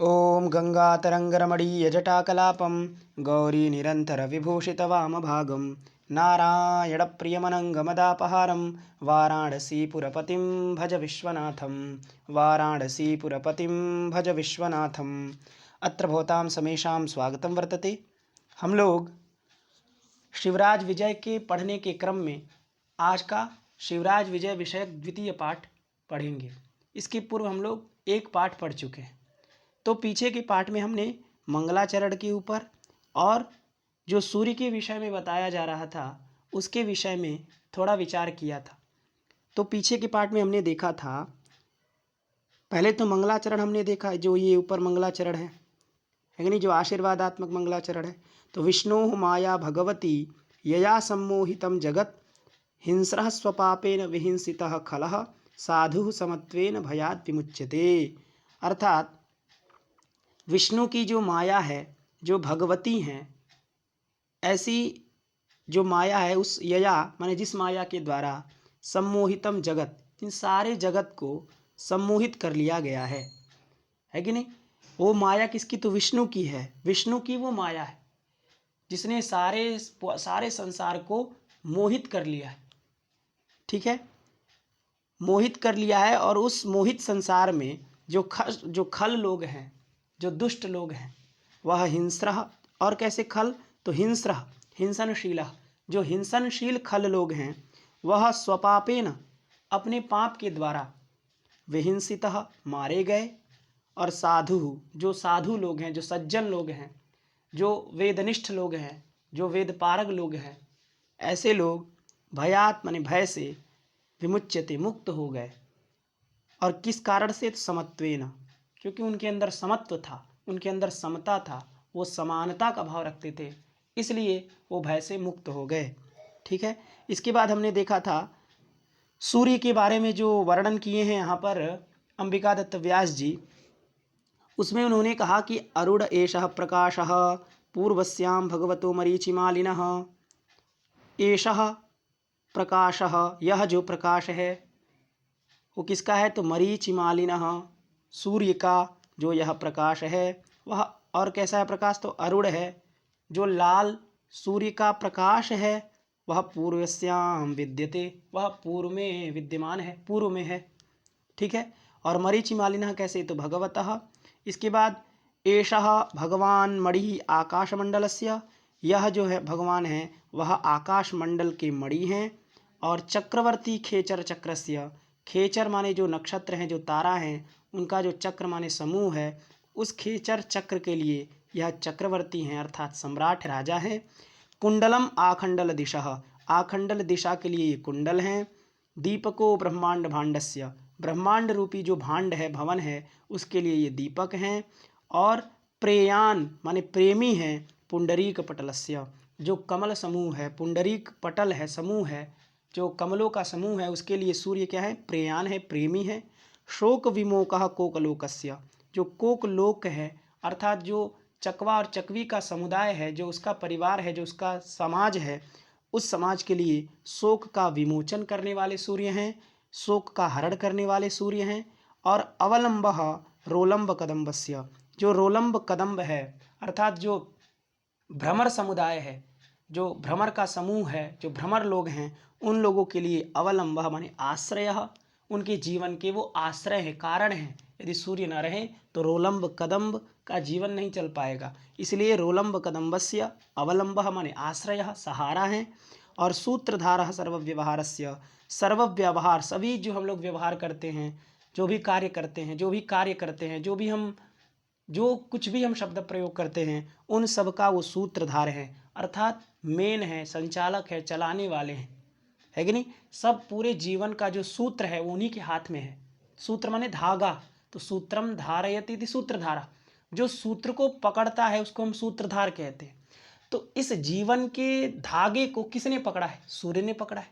ॐ गङ्गातरङ्गरमणीयजटाकलापं गौरीनिरन्तरविभूषितवामभागं नारायणप्रियमनङ्गमदापहारं वाराणसीपुरपतिं भज विश्वनाथं वाराणसीपुरपतिं भज विश्वनाथम्। अत्र भवतां समेषां स्वागतं वर्तते। हम लोग शिवराज विजय के पढ़ने के क्रम में आज का शिवराज विजय विषयक द्वितीय पाठ पढ़ेंगे। इसके पूर्व हम लोग एक पाठ पढ़ चुके हैं। तो पीछे के पाठ में हमने मंगलाचरण के ऊपर और जो सूर्य के विषय में बताया जा रहा था उसके विषय में थोड़ा विचार किया था। तो पीछे के पाठ में हमने देखा था, पहले तो मंगलाचरण हमने देखा, जो ये ऊपर मंगलाचरण है कि नहीं, जो आशीर्वादात्मक मंगलाचरण है। तो विष्णु माया भगवती यया सम्मोहितं जगत हिंस्रः स्वपापेन विहिंसितः खलः साधु समत्वेन भयात् विमुच्यते। अर्थात विष्णु की जो माया है, जो भगवती हैं, ऐसी जो माया है उस यया माने जिस माया के द्वारा सम्मोहितम जगत, इन सारे जगत को सम्मोहित कर लिया गया है कि नहीं। वो माया किसकी? तो विष्णु की है। विष्णु की वो माया है जिसने सारे संसार को मोहित कर लिया है। ठीक है, मोहित कर लिया है। और उस मोहित संसार में जो खल लोग हैं, जो दुष्ट लोग हैं, वह हिंस्रः, और कैसे खल? तो हिंस्रः हिंसनशील, जो हिंसनशील खल लोग हैं वह स्वपापेन अपने पाप के द्वारा विहिंसितः मारे गए, और साधु जो साधु लोग हैं, जो सज्जन लोग हैं, जो वेदनिष्ठ लोग हैं, जो वेद पारग लोग हैं, ऐसे लोग भयात् माने भय से विमुच्यते मुक्त हो गए। और किस कारण से? समत्वेन, क्योंकि उनके अंदर समत्व था, उनके अंदर समता था, वो समानता का भाव रखते थे, इसलिए वो भय से मुक्त हो गए। ठीक है, इसके बाद हमने देखा था सूर्य के बारे में जो वर्णन किए हैं यहाँ पर अंबिका दत्त व्यास जी, उसमें उन्होंने कहा कि अरुण एषः प्रकाशः पूर्वस्यां भगवतो मरीचिमालिनः। एषः प्रकाशः, यह जो प्रकाश है वो किसका है? तो मरीचिमालिनः, सूर्य का जो यह प्रकाश है वह, और कैसा है प्रकाश? तो अरुण है। जो लाल सूर्य का प्रकाश है वह पूर्वस्याम विद्यते, वह पूर्व में विद्यमान है, पूर्व में है। ठीक है, और मरीचिमालिनः कैसे? तो भगवतः। इसके बाद एषः भगवान मणि आकाशमंडलस्य, यह जो है भगवान है वह आकाश मंडल के मणि हैं। और चक्रवर्ती खेचर चक्रस्य, खेचर माने जो नक्षत्र हैं, जो तारा हैं, उनका जो चक्र माने समूह है, उस खेचर चक्र के लिए यह चक्रवर्ती हैं, अर्थात सम्राट राजा हैं। कुंडलम आखंडल दिशः, आखंडल दिशा के लिए ये कुंडल हैं। दीपको ब्रह्मांड भांडस्य, ब्रह्मांड रूपी जो भांड है, भवन है, उसके लिए ये दीपक हैं। और प्रेयान माने प्रेमी हैं पुंडरीक पटलस्य, जो कमल समूह है, पुंडरीक पटल है, समूह है, जो कमलों का समूह है, उसके लिए सूर्य क्या है? प्रेयान है, प्रेमी है। शोक विमोकः कोकलोकस्य, जो कोकलोक है, अर्थात जो चकवा और चकवी का समुदाय है, जो उसका परिवार है, जो उसका समाज है, उस समाज के लिए शोक का विमोचन करने वाले सूर्य हैं, शोक का हरण करने वाले सूर्य हैं। और अवलंबः रोलंब कदम्बस्य, जो रोलंब कदम्ब है, अर्थात जो भ्रमर समुदाय है, जो भ्रमर का समूह है, जो भ्रमर लोग हैं, उन लोगों के लिए अवलंब माने आश्रय, उनके जीवन के वो आश्रय है, कारण है। यदि सूर्य न रहे तो रोलंब कदम्ब का जीवन नहीं चल पाएगा, इसलिए रोलंब कदम्बस्य अवलंब माने आश्रय, सहारा है। और सूत्रधारः सर्वव्यवहारस्य, सर्वव्यवहार, सभी जो हम लोग व्यवहार करते हैं, जो भी कार्य करते हैं, जो कुछ भी हम शब्द प्रयोग करते हैं, उन सब का वो सूत्रधार है, अर्थात मेन है, संचालक है, चलाने वाले हैं, है कि नहीं। सब पूरे जीवन का जो सूत्र है वो उन्हीं के हाथ में है। सूत्र माने धागा, तो सूत्रम धारयति इति सूत्रधारा, जो सूत्र को पकड़ता है उसको हम सूत्रधार कहते हैं। तो इस जीवन के धागे को किसने पकड़ा है? सूर्य ने पकड़ा है,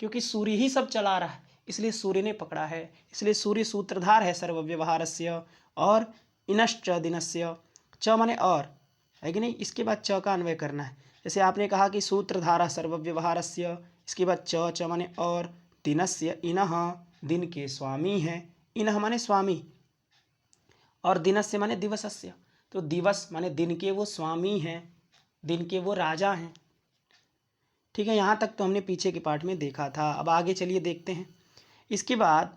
क्योंकि सूर्य ही सब चला रहा है, इसलिए सूर्य ने पकड़ा है, इसलिए सूर्य सूत्रधार है सर्वव्यवहारस्य। और इनश्च दिनस्य, च माने और, है कि नहीं। इसके बाद च का अन्वय करना है। जैसे आपने कहा कि सूत्रधारा सर्वव्यवहारस्य, इसके बाद च माने और, दिनस्य इनः, दिन के स्वामी हैं, इनः माने स्वामी। और दिनस्य माने दिवसस्य, तो दिवस माने दिन के वो स्वामी हैं, दिन के वो राजा हैं। ठीक है, यहाँ तक तो हमने पीछे के पार्ट में देखा था। अब आगे चलिए देखते हैं। इसके बाद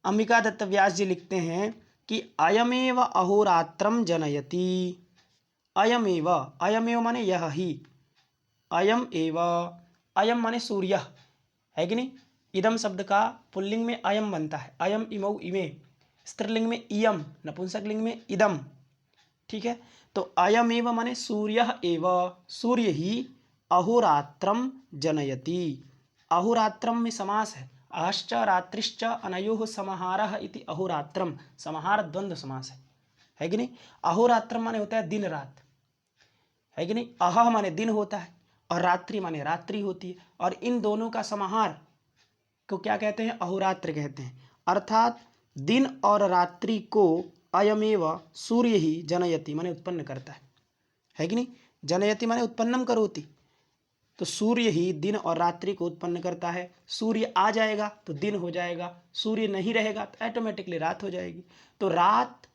अंबिका दत्त व्यास जी लिखते हैं कि अयमेव अहोरात्रम जनयति। अयमेव, अयमेव माने यह ही, अयम एव, अयम माने सूर्य है कि नहीं। इदम शब्द का पुल्लिंग में अयम बनता है, अयम इमौ इमे, स्त्रीलिंग में इयम, नपुंसकलिंग में इदम। ठीक है, तो अयमेव माने सूर्य एव, सूर्य ही अहोरात्रम जनयति। अहोरात्रम में समास है, अहश्च रात्रिश्च अनयोः समाहारः इति अहोरात्रम, समाहार द्वंद्व समास है कि नहीं। अहोरात्रम माने होता है दिन रात, है कि नहीं। अह माने दिन होता है और रात्रि माने रात्रि होती है, और इन दोनों का समाहार को क्या कहते हैं, अहोरात्र कहते हैं। अर्थात दिन और रात्रि को अयमेव सूर्य ही जनयति माने उत्पन्न करता है कि नहीं। जनयति माने उत्पन्नम करोति, तो सूर्य ही दिन और रात्रि को उत्पन्न करता है। सूर्य आ जाएगा तो दिन हो जाएगा, सूर्य नहीं रहेगा तो ऑटोमेटिकली रात हो जाएगी। तो रात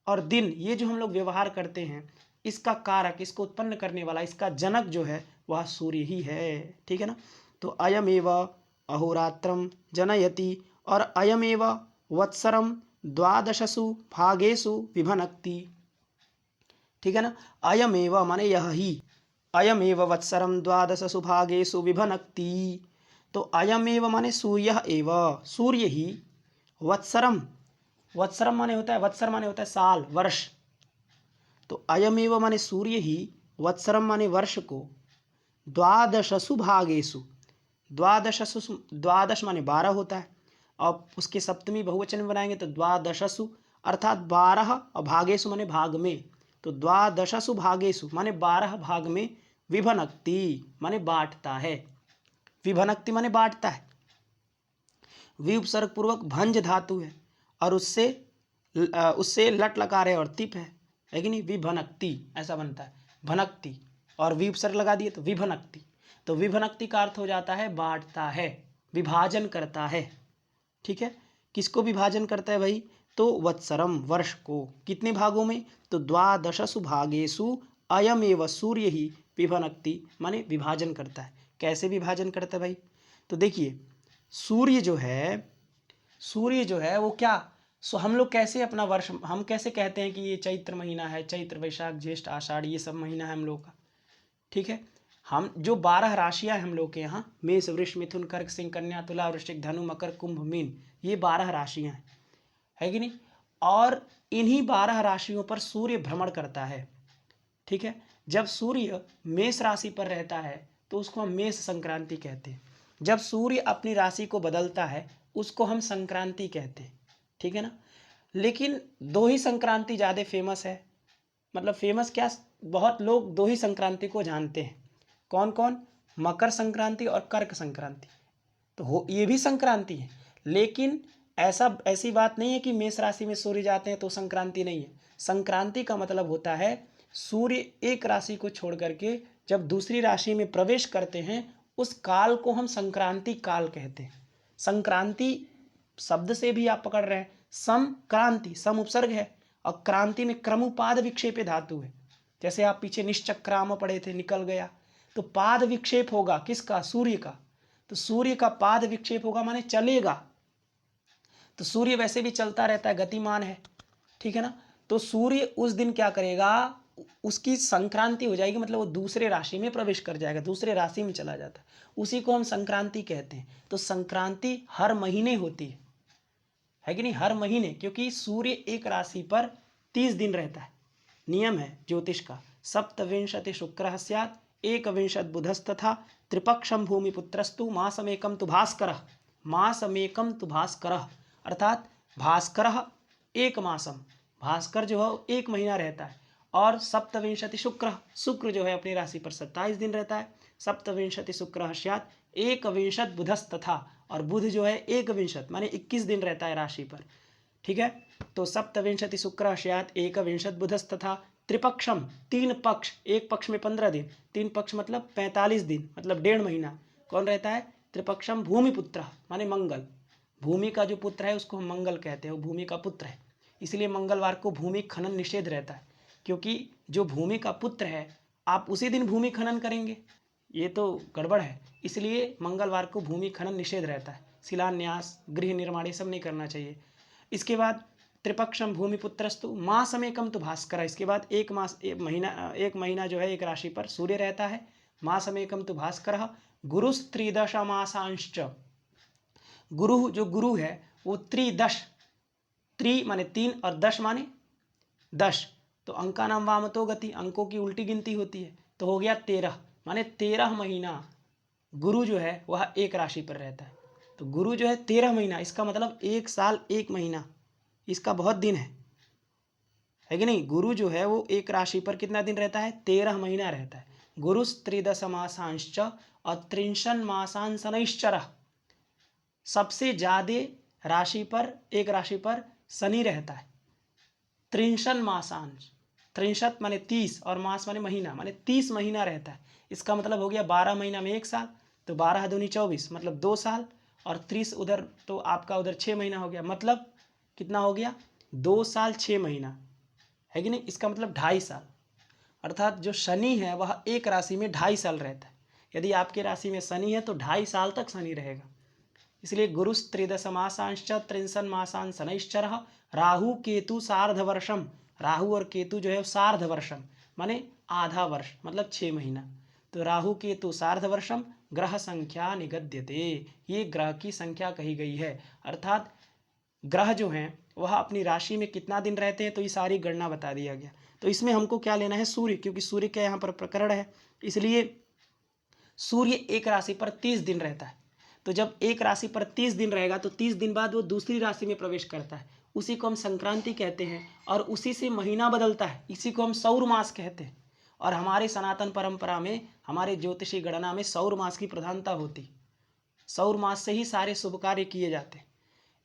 और दिन ये जो हम लोग व्यवहार करते हैं, इसका कारक, इसको उत्पन्न करने वाला, इसका जनक जो है वह सूर्य ही है। ठीक है ना। तो अयमेव अहोरात्रम जनयति, और अयमेव वत्सरम द्वादशसु भागेषु विभनक्ति। ठीक है ना। अयमेव माने यह ही, अयमेव वत्सरम द्वादशसु भागेषु विभनक्ति। तो अयमेव माने सूर्य एव, सूर्य ही, वत्सरम, वत्सरम माने होता है, वत्सर माने होता है साल, वर्ष। तो अयमेव माने सूर्य ही, वत्सरम माने वर्ष को, द्वादशसु भागेषु, द्वादशसु, द्वादश माने 12 होता है, और उसके सप्तमी बहुवचन बनाएंगे तो द्वादशसु, अर्थात 12, और भागेषु माने भाग में, तो द्वादशसु भागेषु माने 12 भाग में, विभनक्ति माने बांटता है, विभनक्ति माने बांटता है। वि उपसर्ग पूर्वक भंज धातु है, और उससे लट लकार है और तिप है कि नहीं। विभनक्ति ऐसा बनता है, भनक्ति, और वि उपसर्ग लगा दिए तो विभनक्ति। तो विभनक्ति का अर्थ हो जाता है बांटता है, विभाजन करता है। ठीक है, किसको विभाजन करता है भाई, तो वत्सरम वर्ष को, कितने भागों में, तो द्वादशसु भागेषु अयमेव सूर्य ही विभनक्ति माने विभाजन करता है। कैसे विभाजन करता है भाई, तो देखिए सूर्य जो है, सूर्य जो है वो क्या, सो हम लोग कैसे अपना वर्ष, हम कैसे कहते हैं कि ये चैत्र महीना है, चैत्र वैशाख ज्येष्ठ आषाढ़ ये सब महीना है हम लोग का। ठीक है, हम जो 12 राशियां हैं हम लोग के यहाँ, मेष वृष मिथुन कर्क सिंह कन्या तुला वृश्चिक धनु मकर कुंभ मीन, ये 12 राशियां हैं, है कि नहीं। और इन्हीं 12 राशियों पर सूर्य भ्रमण करता है। ठीक है, जब सूर्य मेष राशि पर रहता है तो उसको हम मेष संक्रांति कहते हैं। जब सूर्य अपनी राशि को बदलता है उसको हम संक्रांति कहते हैं। ठीक है ना। लेकिन 2 ही संक्रांति ज़्यादा फेमस है, मतलब फेमस क्या, बहुत लोग 2 ही संक्रांति को जानते हैं। कौन कौन, मकर संक्रांति और कर्क संक्रांति। तो हो ये भी संक्रांति है, लेकिन ऐसी बात नहीं है कि मेष राशि में सूर्य जाते हैं तो संक्रांति नहीं है। संक्रांति का मतलब होता है सूर्य एक राशि को छोड़ करके जब दूसरी राशि में प्रवेश करते हैं उस काल को हम संक्रांति काल कहते हैं। संक्रांति शब्द से भी आप पकड़ रहे हैं, सम क्रांति, सम उपसर्ग है और क्रांति में क्रमुपाद विक्षेप धातु है। जैसे आप पीछे निश्चक्राम पढ़े थे, निकल गया, तो पाद विक्षेप होगा किसका, सूर्य का। तो सूर्य का पाद विक्षेप होगा माने चलेगा, तो सूर्य वैसे भी चलता रहता है, गतिमान है। ठीक है ना। तो सूर्य उस दिन क्या करेगा, उसकी संक्रांति हो जाएगी, मतलब वो दूसरे राशि में प्रवेश कर जाएगा, दूसरे राशि में चला जाता है, उसी को हम संक्रांति कहते हैं। तो संक्रांति हर महीने होती है कि नहीं, हर महीने, क्योंकि सूर्य एक राशि पर 30 दिन रहता है। नियम है ज्योतिष का, सप्तविंशति शुक्रः स्यात् एकविंशत् बुधस्तथा त्रिपक्षम भूमिपुत्रस्तु मासमेकम तु भास्करः, मासमेकम तु भास्करः, अर्थात भास्करः एक मासम, भास्कर जो है एक महीना रहता है। और सप्तविंशति शुक्र, शुक्र जो है अपनी राशि पर 27 दिन रहता है। सप्तविंशति शुक्रः स्यात् एकविंशत् बुधस्तथा, और बुध जो है एकविंशत माने 21 दिन रहता है राशि पर। ठीक है, तो सप्तविंशति शुक्रः स्यात् एकविंशत् बुधस्तथा त्रिपक्षम, 3 पक्ष, एक पक्ष में 15 दिन, 3 पक्ष मतलब 45 दिन, मतलब 1.5 महीना कौन रहता है, त्रिपक्षम भूमिपुत्र माने मंगल, भूमि का जो पुत्र है उसको हम मंगल कहते हैं, वो भूमि का पुत्र है। इसलिए मंगलवार को भूमि खनन निषेध रहता है, क्योंकि जो भूमि का पुत्र है आप उसी दिन भूमि खनन करेंगे, ये तो गड़बड़ है। इसलिए मंगलवार को भूमि खनन निषेध रहता है। शिलान्यास, गृह निर्माण ये सब नहीं करना चाहिए। इसके बाद त्रिपक्षम भूमिपुत्रस्तु मासमेकम तो भास्कर। इसके बाद एक महीना जो है एक राशि पर सूर्य रहता है। मासमेकम तो भास्कर। गुरुस्त्रिदश मासांश्च, गुरु जो गुरु है वो त्रिदश, त्रि माने 3 और दश माने 10, तो अंका नाम वामतो गति, अंकों की उल्टी गिनती होती है, तो हो गया 13, माने 13 महीना गुरु जो है वह एक राशि पर रहता है। तो गुरु जो है 13 महीना, इसका मतलब 1 साल 1 महीना, इसका बहुत दिन है कि नहीं। गुरु जो है वो एक राशि पर कितना दिन रहता है, 13 महीना रहता है। गुरुस्त्रिदश मासांश्च और 63 मासान शनैश्चरः, सबसे ज्यादा राशि पर एक राशि पर शनि रहता है। 63 मासांश, 63 माने 30 और मास माने महीना, माने 30 महीना रहता है। इसका मतलब हो गया 12 महीना में 1 साल, तो 12 दूनी 24 मतलब 2 साल, और 30 उधर तो आपका उधर 6 महीना हो गया, मतलब कितना हो गया 2 साल 6 महीना, है कि नहीं। इसका मतलब 2.5 साल, अर्थात जो शनि है वह एक राशि में 2.5 साल रहता है। यदि आपके राशि में शनि है तो 2.5 साल तक शनि रहेगा। इसलिए गुरुस्त्रिदश मासांश्च 63 मासान शनैश्चरः राहु केतु सार्धवर्षम, राहु और केतु जो है सार्धवर्षम माने आधा वर्ष मतलब 6 महीना, तो राहु केतु सार्धवर्षम ग्रह संख्या निगद्यते, ये ग्रह की संख्या कही गई है। अर्थात ग्रह जो हैं वह अपनी राशि में कितना दिन रहते हैं, तो ये सारी गणना बता दिया गया। तो इसमें हमको क्या लेना है, सूर्य, क्योंकि सूर्य का यहाँ पर प्रकरण है, इसलिए सूर्य एक राशि पर 30 दिन रहता है। तो जब एक राशि पर 30 दिन रहेगा तो 30 दिन बाद वो दूसरी राशि में प्रवेश करता है, उसी को हम संक्रांति कहते हैं, और उसी से महीना बदलता है, इसी को हम सौर मास कहते हैं। और हमारे सनातन परंपरा में, हमारे ज्योतिषी गणना में सौर मास की प्रधानता होती, सौर मास से ही सारे शुभ कार्य किए जाते हैं।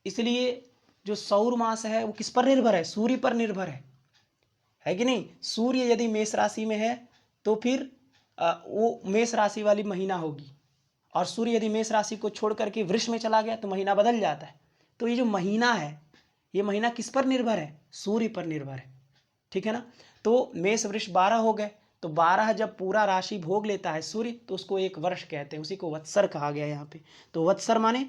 इसलिए जो सौर मास है वो किस पर निर्भर है, सूर्य पर निर्भर है कि नहीं। सूर्य यदि मेष राशि में है तो फिर वो मेष राशि वाली महीना होगी, और सूर्य यदि मेष राशि को छोड़ करके वृष में चला गया तो महीना बदल जाता है। तो ये जो महीना है, ये महीना किस पर निर्भर है, सूर्य पर निर्भर है, ठीक है ना। तो मेष वृष 12 हो गए, तो 12 जब पूरा राशि भोग लेता है सूर्य तो उसको एक वर्ष कहते हैं, उसी को वत्सर कहा गया यहाँ पे। तो वत्सर माने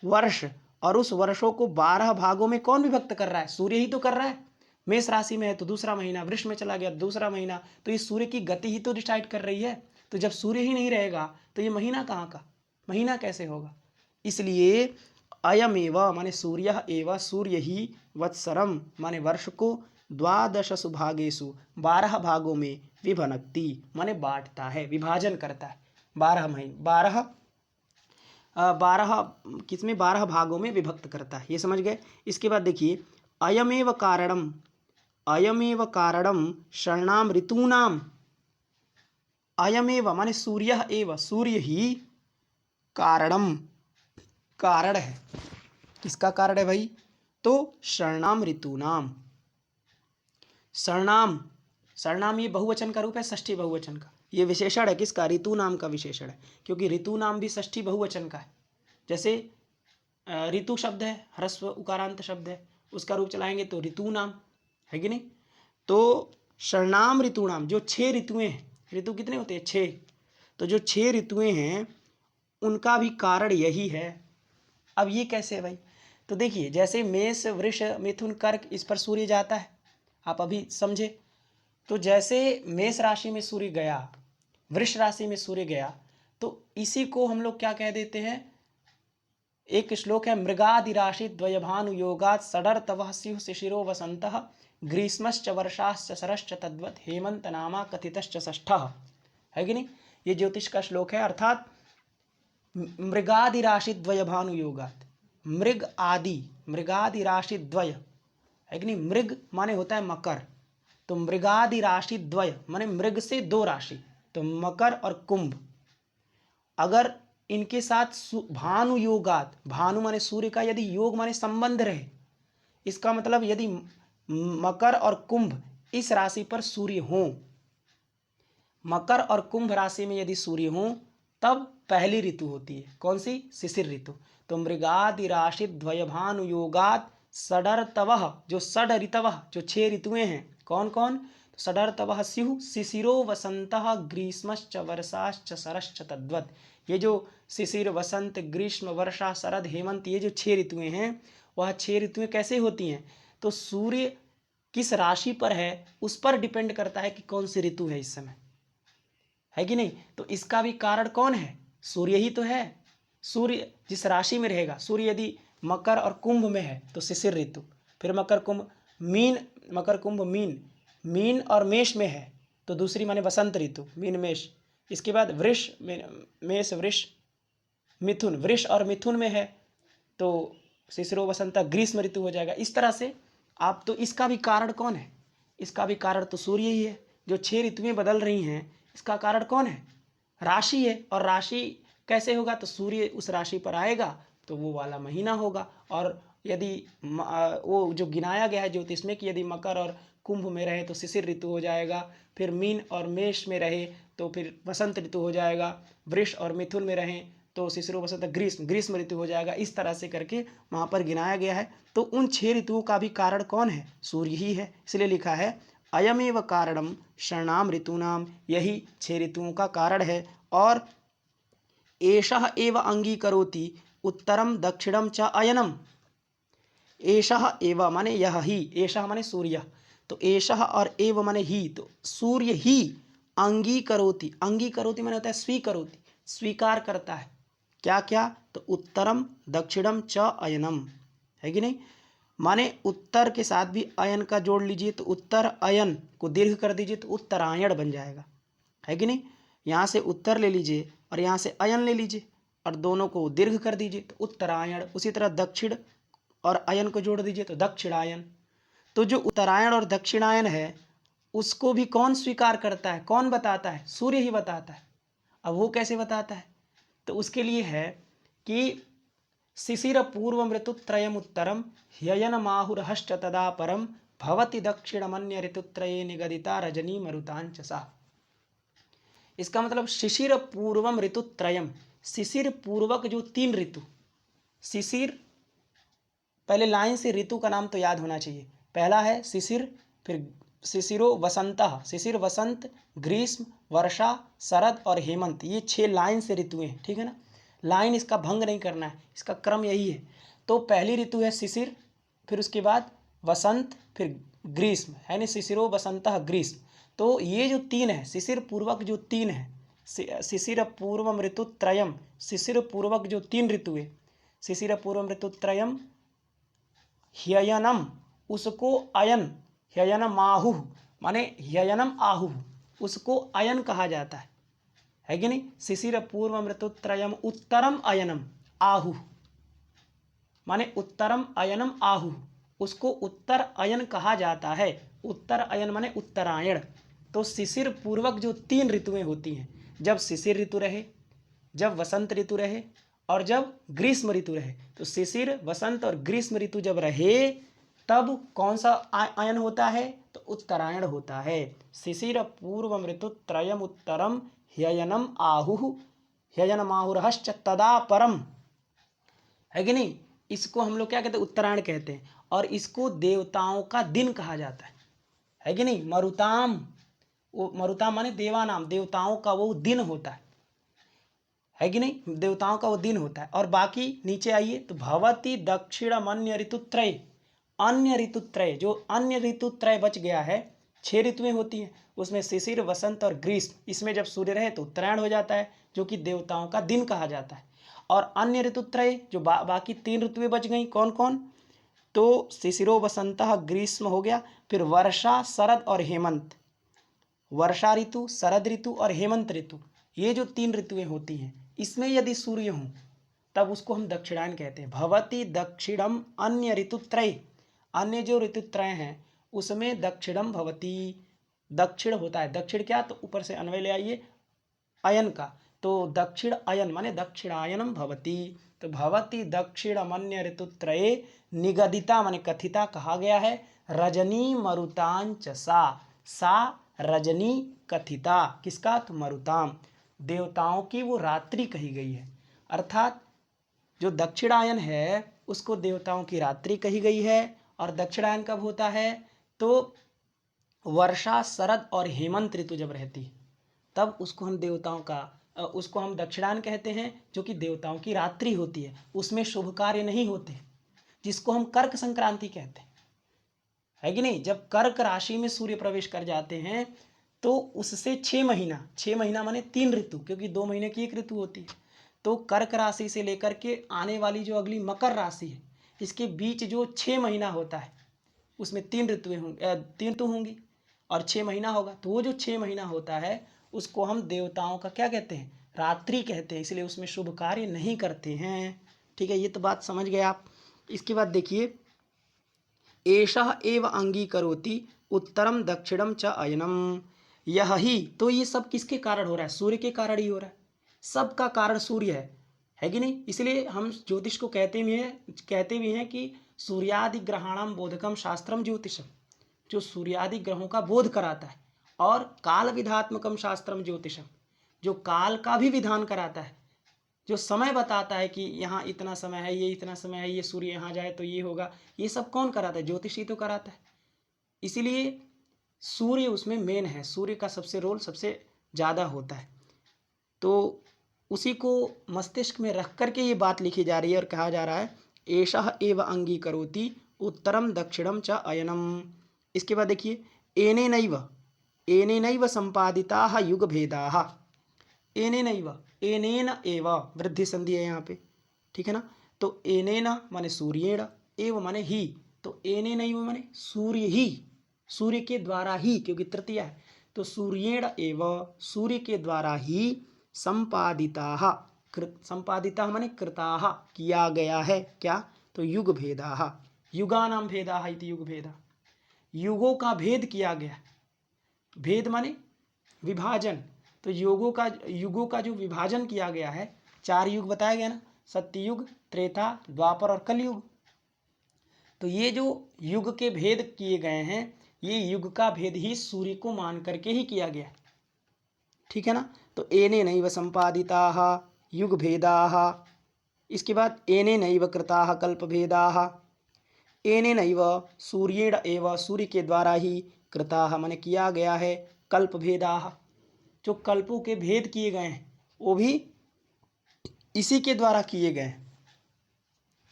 वर्ष, और उस वर्षों को 12 भागों में कौन विभक्त कर रहा है, सूर्य ही तो कर रहा है। मेष राशि में है तो दूसरा महीना, वृष में चला गया दूसरा महीना, तो ये सूर्य की गति ही तो डिसाइड कर रही है। तो जब सूर्य ही नहीं रहेगा तो ये महीना कहाँ का, महीना कैसे होगा। इसलिए अयमेव माने सूर्य एव, सूर्य ही वत्सरम माने वर्ष को 12 भागेषु 12 भागों में विभनक्ति माने बांटता है, विभाजन करता है। 12 किसमें 12 भागों में विभक्त करता है, ये समझ गए। इसके बाद देखिए अयमेव कारणम, अयमेव कारणम षण्णाम ऋतूनाम, अयमेव माने सूर्य एव, सूर्य ही कारणम, कारण है। किसका कारण है भाई, तो षण्णाम ऋतूनाम, षण्णाम, षण्णाम ये बहुवचन का रूप है, षष्ठी बहुवचन का, ये विशेषण है किसका, ऋतु नाम का विशेषण है, क्योंकि ऋतु नाम भी षष्ठी बहुवचन का है। जैसे ऋतु शब्द है, ह्रस्व उकारांत शब्द है, उसका रूप चलाएंगे तो ऋतु नाम, है कि नहीं। तो षण्णाम ऋतुनाम, जो 6 ऋतुएं हैं, ऋतु कितने होते हैं 6, तो जो 6 ऋतुएं हैं उनका भी कारण यही है। अब ये कैसे है भाई, तो देखिए जैसे मेष वृष मिथुन कर्क इस पर सूर्य जाता है, आप अभी समझे। तो जैसे मेष राशि में सूर्य गया, वृष राशि में सूर्य गया, तो इसी को हम लोग क्या कह देते हैं, एक श्लोक है मृगादिराशि द्वयभानु योगात् षडर तवः स्युः शिशिरो वसंतः ग्रीष्मश्च वर्षाश्च शरश्च तद्वत् हेमंत नामा कथितश्च षष्ठः, है कि नहीं। ये ज्योतिष का श्लोक है। अर्थात मृगादिराशि द्वयभानु योगात्, मृग आदि, मृगादि राशि द्वय, है कि नहीं। मृग माने होता है मकर, तो मृगादि राशि द्वय माने मृग से 2 राशि, तो मकर और कुंभ, अगर इनके साथ भानु योगात, भानु माने सूर्य का यदि योग माने संबंध रहे, इसका मतलब यदि मकर और कुंभ इस राशि पर सूर्य हो, मकर और कुंभ राशि में यदि सूर्य हो तब पहली ऋतु होती है, कौन सी, शिशिर ऋतु। तो मृगादि राशि द्वय भानु योगात षडर्तवः, जो षड ऋतवः, जो 6 ऋतुएं हैं, कौन कौन? तो षडर्तवः स्युः शिशिरो वसंतः ग्रीष्मश्च वर्षाश्च शरश्च तद्वत्। ये जो शिशिर, वसंत, ग्रीष्म, वर्षा, शरद, हेमंत, ये जो 6 ऋतुएं हैं, वह 6 ऋतुएं कैसे होती हैं? तो सूर्य किस राशि पर है उस पर डिपेंड करता है कि कौन सी ऋतु है इस समय, है कि नहीं? तो इसका भी कारण कौन है? सूर्य ही तो है। सूर्य जिस राशि में रहेगा, सूर्य यदि मकर और कुंभ में है तो शिशिर ऋतु, फिर मकर कुंभ मीन और मेष में है तो दूसरी माने वसंत ऋतु, मीन मेष। इसके बाद मेष वृष मिथुन, वृष और मिथुन में है तो शिशिरो वसंत ग्रीष्म ऋतु हो जाएगा। इस तरह से आप, तो इसका भी कारण कौन है? इसका भी कारण तो सूर्य ही है। जो 6 ऋतुएं बदल रही हैं, इसका कारण कौन है? राशि है। और राशि कैसे होगा? तो सूर्य उस राशि पर आएगा तो वो वाला महीना होगा। और यदि वो जो गिनाया गया है ज्योतिष में कि यदि मकर और कुंभ में रहे तो शिशिर ऋतु हो जाएगा, फिर मीन और मेष में रहे तो फिर वसंत ऋतु हो जाएगा, वृष और मिथुन में रहें तो शिशिरो वसंत ग्रीष्म ऋतु हो जाएगा। इस तरह से करके वहाँ पर गिनाया गया है। तो उन 6 ऋतुओं का भी कारण कौन है? सूर्य ही है। इसलिए लिखा है अयमेव कारणम षण्णाम ऋतूनाम, यही 6 ऋतुओं का कारण है। और एषः एव अंगीकरोति उत्तरम दक्षिणम च अयनम। एषः एव माने यह ही, एषः माने सूर्य, तो एषः और एव माने ही, तो सूर्य ही अंगीकरोति, अंगीकरोति माने होता है स्वीकरोति, स्वीकार करता है। क्या क्या? तो उत्तरम दक्षिणम च अयनम, है कि नहीं? माने उत्तर के साथ भी अयन का जोड़ लीजिए तो उत्तर अयन को दीर्घ कर दीजिए तो उत्तरायण बन जाएगा, है कि नहीं? यहाँ से उत्तर ले लीजिए और यहाँ से अयन ले लीजिए और दोनों को दीर्घ कर दीजिए तो उत्तरायण। उसी तरह दक्षिण और अयन को जोड़ दीजिए तो दक्षिणायन। तो जो उत्तरायण और दक्षिणायन है उसको भी कौन स्वीकार करता है, कौन बताता है? सूर्य ही बताता है। अब वो कैसे बताता है? तो उसके लिए है कि शिशिर पूर्व ऋतुत्रयम उत्तरम ह्ययन माहुरहश्च तदा परम भवति दक्षिणमन्य ऋतुत्रये निगदिता रजनी मरुतांचसा। इसका मतलब शिशिर पूर्वम ऋतुत्रयम, शिशिर पूर्वक जो 3 ऋतु, शिशिर पहले लाइन से ऋतु का नाम तो याद होना चाहिए। पहला है शिशिर, फिर शिशिरो वसंतः, शिशिर वसंत, ग्रीष्म, वर्षा, शरद और हेमंत, ये 6 लाइन से ऋतुएं हैं, ठीक है ना? लाइन इसका भंग नहीं करना है, इसका क्रम यही है। तो पहली ऋतु है शिशिर, फिर उसके बाद वसंत, फिर ग्रीष्म, है ना? शिशिरो वसंतः ग्रीष्म। तो ये जो 3 है, शिशिर पूर्वक जो 3 है, शिशिर पूर्वम ऋतुत्रयम, शिशिर पूर्वक जो 3 ऋतुएं, शिशिर पूर्वम ऋतुत्रयम ह्ययनम, उसको अयन, ह्ययनम आहुः माने ह्ययनम आहुः, उसको अयन कहा जाता है कि नहीं? शिशिर पूर्वम ऋतुत्रयम उत्तरम अयनम आहुः माने उत्तरम अयनम आहुः, उसको उत्तर अयन कहा जाता है। उत्तर अयन माने उत्तरायण। तो शिशिर पूर्वक जो 3 ऋतुएं होती हैं, जब शिशिर ऋतु रहे, जब वसंत ऋतु रहे और जब ग्रीष्म ऋतु रहे, तो शिशिर, वसंत और ग्रीष्म ऋतु जब रहे तब कौन सा अयन होता है? तो उत्तरायण होता है। शिशिर पूर्वम ऋतुत्रयम उत्तरम ह्ययनम आहुः ह्ययनम आहुरहश्च तदा परम, है कि नहीं? इसको हम लोग क्या कहते हैं? उत्तरायण कहते हैं। और इसको देवताओं का दिन कहा जाता है कि नहीं? मरुताम, वो मरुताम माने देवानाम, देवताओं का वो दिन होता है कि नहीं? देवताओं का वो दिन होता है। और बाकी नीचे आइए तो भवती दक्षिणम अन्य ऋतुत्रय, अन्य ऋतुत्रय, जो अन्य ऋतुत्रय बच गया है, 6 ऋतुएं होती हैं, उसमें शिशिर, वसंत और ग्रीष्म, इसमें जब सूर्य रहे तो उत्तरायण हो जाता है, जो कि देवताओं का दिन कहा जाता है। और अन्य ऋतुत्रय जो बाकी 3 ऋतुएं बच गई, कौन कौन? तो शिशिरो वसंतः ग्रीष्म हो गया, फिर वर्षा, शरद और हेमंत, वर्षा ऋतु, शरद ऋतु और हेमंत ऋतु, ये जो 3 ऋतुएं होती हैं, इसमें यदि सूर्य हों तब उसको हम दक्षिणायन कहते हैं। भवती दक्षिणम अन्य ऋतुत्रय, अन्य जो ऋतुत्रय हैं उसमें दक्षिणम भवती, दक्षिण होता है। दक्षिण क्या? तो ऊपर से अन्वय ले आइए अयन का, तो दक्षिण अयन माने दक्षिणायनम भवती। तो भवती दक्षिणमन्य ऋतुत्रये निगदिता माने कथिता कहा गया है, रजनी मरुतांच सा रजनी कथिता, किसका? तो मरुताम, देवताओं की वो रात्रि कही गई है। अर्थात जो दक्षिणायन है उसको देवताओं की रात्रि कही गई है। और दक्षिणायन कब होता है? तो वर्षा, शरद और हेमंत ऋतु जब रहती है तब उसको हम उसको हम दक्षिणायन कहते हैं, जो कि देवताओं की रात्रि होती है, उसमें शुभ कार्य नहीं होते, जिसको हम कर्क संक्रांति कहते हैं, है कि नहीं। जब कर्क राशि में सूर्य प्रवेश कर जाते हैं तो उससे 6 महीना माने 3 ऋतु, क्योंकि 2 महीने की एक ऋतु होती है। तो कर्क राशि से लेकर के आने वाली जो अगली मकर राशि है, इसके बीच जो 6 महीना होता है उसमें 3 ऋतु होंगी और 6 महीना होगा। तो वो जो 6 महीना होता है उसको हम देवताओं का क्या कहते हैं? रात्रि कहते हैं, इसलिए उसमें शुभ कार्य नहीं करते हैं। ठीक है, ये तो बात समझ गए आप। इसके बाद देखिए, एषः एव अंगीकरोति उत्तरम दक्षिणम च अयनम। यह ही, तो ये सब किसके कारण हो रहा है? सूर्य के कारण ही हो रहा है। सबका कारण सूर्य है कि नहीं। इसलिए हम ज्योतिष को कहते भी हैं कि सूर्यादि ग्रहाणाम बोधकम शास्त्रम ज्योतिषम, जो सूर्यादि ग्रहों का बोध कराता है, और काल विधात्मकम शास्त्रम ज्योतिषम, जो काल का भी विधान कराता है, जो समय बताता है कि यहाँ इतना समय है, ये इतना समय है, ये सूर्य यहाँ जाए तो ये होगा। ये सब कौन कराता है? ज्योतिष ही तो कराता है। इसीलिए सूर्य उसमें मेन है, सूर्य का सबसे रोल सबसे ज़्यादा होता है। तो उसी को मस्तिष्क में रख करके ये बात लिखी जा रही है और कहा जा रहा है एषः एव अंगीकरोति उत्तरम दक्षिणम च अयनम। इसके बाद देखिए, एनेनैव संपादिताः युगभेदाः। एनेनैव, एनेन एव वृद्धि संधि है यहाँ पे, ठीक है ना। तो एनेन माने सूर्येण, एव माने ही, तो एनेनैव माने सूर्य ही, सूर्य के द्वारा ही, क्योंकि तृतीया है। तो सूर्येण एव, सूर्य के द्वारा ही, संपादिताः, संपादिताः माने कृताः, किया गया है क्या? तो युग भेदाः, युगानां भेदाः इति युग भेदा, युगों का भेद किया गया। भेद माने विभाजन। तो युगों का जो विभाजन किया गया है, 4 युग बताया गया ना, सत्ययुग, त्रेता, द्वापर और कलयुग। तो ये जो युग के भेद किए गए हैं, ये युग का भेद ही सूर्य को मान करके ही किया गया, ठीक है ना। तो एनेनैव संपादिताः युग भेदाः। इसके बाद एनेनैव कृताः कल्प भेदाः। एनेनैव सूर्येण एव, सूर्य के द्वारा ही, कृताः माने किया गया है, कल्प भेदाः, जो कल्पों के भेद किए गए हैं वो भी इसी के द्वारा किए गए हैं,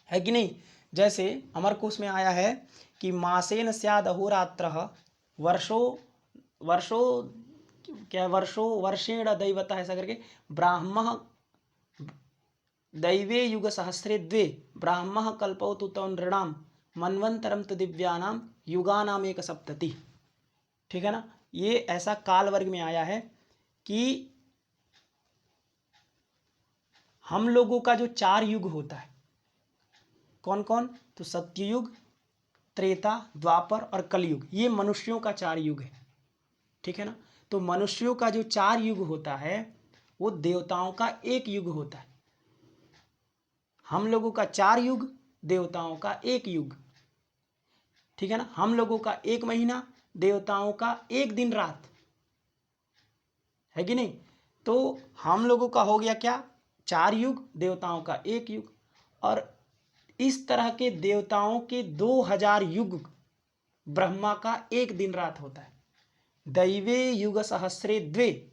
है कि नहीं। जैसे अमरकोश में आया है कि मासेन स्याद अहोरात्रः वर्षो वर्षो क्या, वर्षो वर्षेण दैवतः, ऐसा करके, ब्राह्मः दैवे युग सहस्रे द्वे, ब्राह्मः कल्पौ तु तौ नृणाम मन्वंतरम तु दिव्यानाम युगानाम एक सप्तति, ठीक है ना। ये ऐसा काल वर्ग में आया है कि हम लोगों का जो 4 युग होता है, कौन कौन? तो सत्ययुग, त्रेता, द्वापर और कलयुग, ये मनुष्यों का 4 युग है, ठीक है ना। तो मनुष्यों का जो 4 युग होता है वो देवताओं का 1 युग होता है। हम लोगों का 4 युग, देवताओं का 1 युग, ठीक है ना। हम लोगों का 1 महीना, देवताओं का 1 दिन रात, है कि नहीं। तो हम लोगों का हो गया क्या? 4 युग, देवताओं का 1 युग। और इस तरह के देवताओं के 2000 युग, ब्रह्मा का 1 दिन रात होता है। दैवे युग सहस्रे द्वे,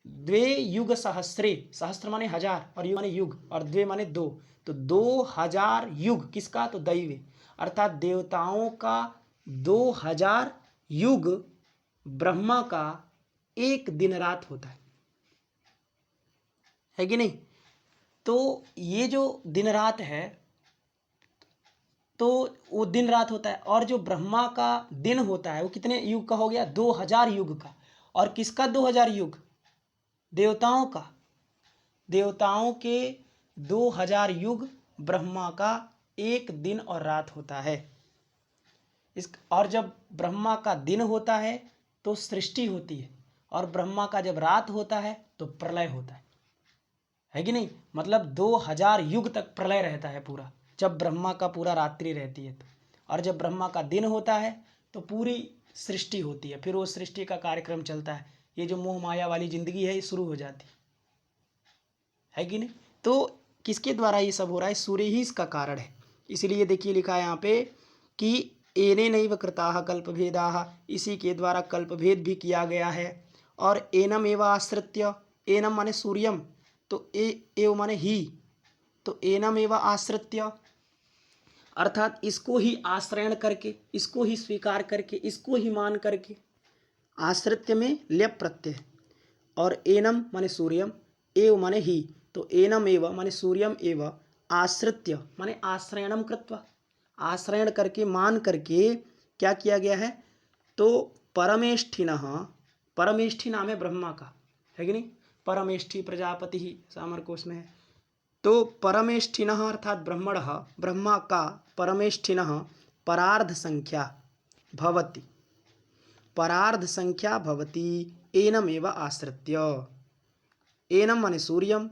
द्वे युग सहस्रे, सहस्त्र माने 1000 और युग माने युग, और द्वे माने 2, तो 2000 युग किसका? तो दैवे, अर्थात देवताओं का 2000 युग ब्रह्मा का 1 दिन रात होता है कि नहीं। तो ये जो दिन रात है, तो वो दिन रात होता है, और जो ब्रह्मा का दिन होता है वो कितने युग का हो गया? 2000 युग का। और किसका 2000 युग? देवताओं का। देवताओं के 2000 युग, ब्रह्मा का 1 दिन और रात होता है। और जब ब्रह्मा का दिन होता है तो सृष्टि होती है, और ब्रह्मा का जब रात होता है तो प्रलय होता है कि नहीं। मतलब 2000 युग तक प्रलय रहता है पूरा, जब ब्रह्मा का पूरा रात्रि रहती है तो। और जब ब्रह्मा का दिन होता है तो पूरी सृष्टि होती है, फिर वो सृष्टि का कार्यक्रम चलता है। ये जो मोह माया वाली जिंदगी है ये शुरू हो जाती है कि नहीं। तो किसके द्वारा ये सब हो रहा है? सूर्य ही इसका कारण है। इसलिए देखिए लिखा है यहाँ पे कि एने नैव कृताः कल्पभेदाः, इसी के द्वारा कल्पभेद भी किया गया है। और एनम एव आश्रित्य, एनम माने सूर्यम, तो एव माने ही, तो एनम एव आश्रित्य अर्थात इसको ही आश्रयण करके, इसको ही स्वीकार करके, इसको ही मान करके, आश्रित्य में ल्यप प्रत्यय, और एनम माने सूर्यम, एव माने ही, तो एनम एव माने सूर्यम एव, आश्रित्य माने आश्रयणम कृत्वा, आश्रयण करके मान करके क्या किया गया है, तो परमेष्ठिनः, परमेष्ठि नाम है ब्रह्मा का, है कि नहीं, परमेष्ठि प्रजापति ही सामरकोश में है। तो परमेष्ठिनः अर्थात ब्रह्मणः, ब्रह्मा का परमेष्ठिनः परार्ध संख्या भवति, परार्ध संख्या भवति एनमेव आश्रित्य, एनम माने सूर्यम,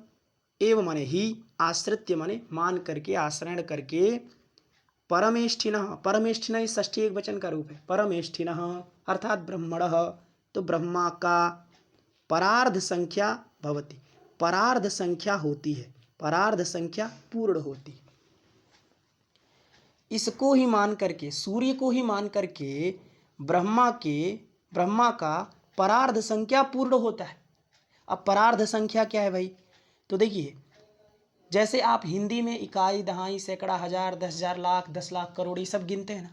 एव माने ही, आश्रित्य माने मान करके, आश्रयण करके, परमेष्ठिनः, परमेष्ठिनः षष्ठी एक वचन का रूप है, परमेष्ठिनः अर्थात ब्रह्मणः, तो ब्रह्मा का परार्ध संख्या भवति, परार्ध संख्या होती है, परार्ध संख्या पूर्ण होती है। इसको ही मान करके, सूर्य को ही मान करके ब्रह्मा का परार्ध संख्या पूर्ण होता है। अब परार्ध संख्या क्या है भाई, तो देखिए जैसे आप हिंदी में इकाई, दहाई, सैकड़ा, हजार, 10,000, लाख, 10 लाख, करोड़ ये सब गिनते हैं ना,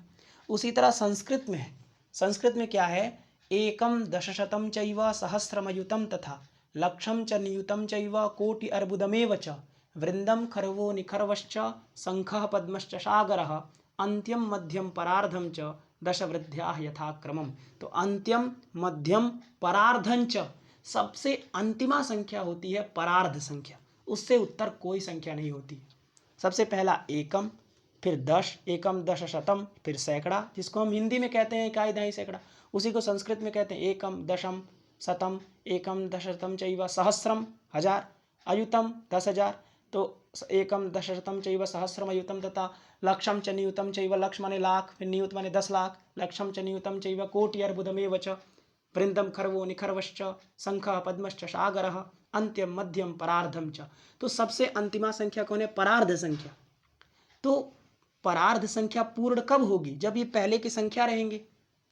उसी तरह संस्कृत में है। संस्कृत में क्या है, एकम दशशतम चैव सहस्रमयुतम तथा लक्षम च नियुतम चैव कोटि अर्बुदमेव च वृंदम खर्वो निखर्वश्च शंखः पद्मश्च सागरः अंत्यम मध्यम परार्धम च दशवृद्ध्याः यथाक्रमम। तो अंत्यम, मध्यम, परार्धं च, सबसे अंतिमा संख्या होती है परार्ध संख्या, उससे उत्तर कोई संख्या नहीं होती। सबसे पहला एकम, फिर 10, एकम दश शतम, फिर सैकड़ा, जिसको हम हिंदी में कहते हैं इकाई, दहाई, सैकड़ा, उसी को संस्कृत में कहते हैं एकम दशम शतम, एकम दशशतम चैव सहस्रम, हजार, अयुतम 10,000, तो एकम दशशतम चैव सहस्रम अयुतम तथा लक्षम च नियुतम चैव, लक्ष माने लाख, फिर नियुत माने 10 लाख, लक्षम च नियुतम चैव कोटि अर्बुदमेव च वृंदम खर्वो निखर्वश्च शंखः पद्मश्च सागरः अंत्यम मध्यम परार्धम च। तो सबसे अंतिमा संख्या कौन है, परार्ध संख्या। तो परार्ध संख्या पूर्ण कब होगी, जब ये पहले की संख्या रहेंगे।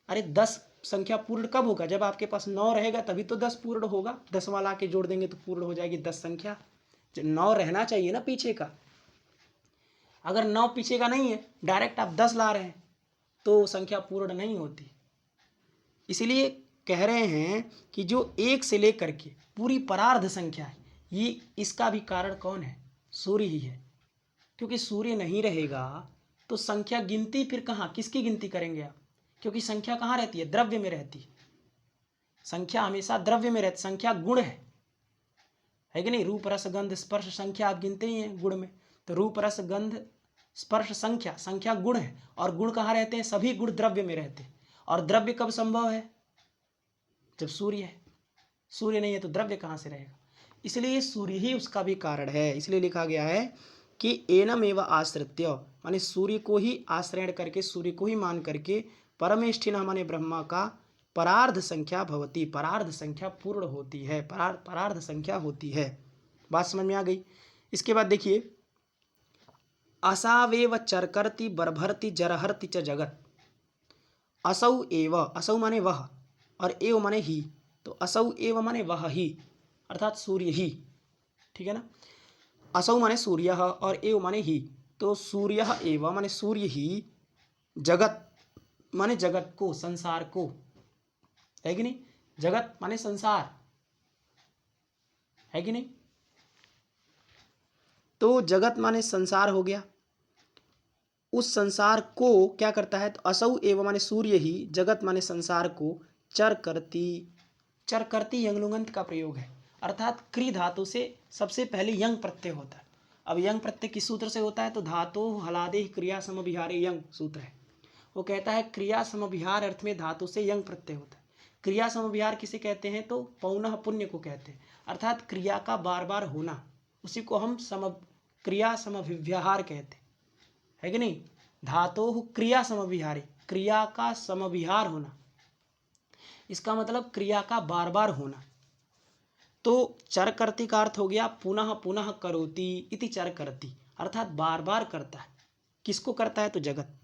अरे 10 संख्या पूर्ण कब होगा, जब आपके पास 9 रहेगा तभी तो 10 पूर्ण होगा, 10 वाला के जोड़ देंगे तो पूर्ण हो जाएगी 10 संख्या। 9 रहना चाहिए ना पीछे का, अगर 9 पीछे का नहीं है, डायरेक्ट आप 10 ला रहे हैं तो संख्या पूर्ण नहीं होती। इसीलिए कह रहे हैं कि जो 1 से लेकर के पूरी परार्ध संख्या है, ये इसका भी कारण कौन है, सूर्य ही है। क्योंकि सूर्य नहीं रहेगा तो संख्या गिनती फिर कहाँ, किसकी गिनती करेंगे आप, क्योंकि संख्या कहाँ रहती है, द्रव्य में रहती है। संख्या हमेशा द्रव्य में रहती, संख्या गुण है कि नहीं, रूप रस गंध स्पर्श संख्या आप गिनते ही हैं गुण में, तो रूप रस गंध स्पर्श संख्या, संख्या गुण है, और गुण कहाँ रहते हैं, सभी गुण द्रव्य में रहते हैं। और द्रव्य कब संभव है, जब सूर्य है, सूर्य नहीं है तो द्रव्य कहाँ से रहेगा, इसलिए सूर्य ही उसका भी कारण है। इसलिए लिखा गया है कि एनम एव आश्रित्य, माने सूर्य को ही आश्रयण करके, सूर्य को ही मान करके, परमेष्ठिनः माने ब्रह्मा का परार्ध संख्या भवती, परार्ध संख्या पूर्ण होती है, परार्ध संख्या होती है। बात समझ में आ गई। इसके बाद देखिए, असावेव चरकर्ति बरभर्ति जरहर्ति च जगत, असौ एव, असौ माने वह, और एव माने ही, तो असौ एव माने वह ही, अर्थात सूर्य ही, ठीक है ना। असौ माने सूर्य और एव माने ही, तो सूर्य एव माने सूर्य ही, जगत माने जगत को, संसार को, है कि नहीं, जगत माने संसार, है कि नहीं, तो जगत माने संसार हो गया। उस संसार को क्या करता है, तो असौ एव माने सूर्य ही, जगत माने संसार को, चर करती, चर करती यंगलुगंत का प्रयोग है, अर्थात क्री धातु से सबसे पहले यंग प्रत्यय होता है। अब यंग प्रत्यय किस सूत्र से होता है, तो धातु हलादे क्रिया समविहारे यंग सूत्र है। वो कहता है क्रिया समविहार अर्थ में धातु से यंग प्रत्यय होता है। क्रिया समविहार किसे कहते हैं, तो पौनः पुण्य को कहते हैं, अर्थात क्रिया का बार बार होना, उसी को हम क्रिया समभिव्याहार कहते हैं, है कि नहीं। धातु क्रिया समविहारी, क्रिया का समविहार होना, इसका मतलब क्रिया का बार बार होना। तो चर करती का अर्थ हो गया पुनः पुनः करोति इति चर करती, अर्थात बार बार करता है, किसको करता है? तो जगत,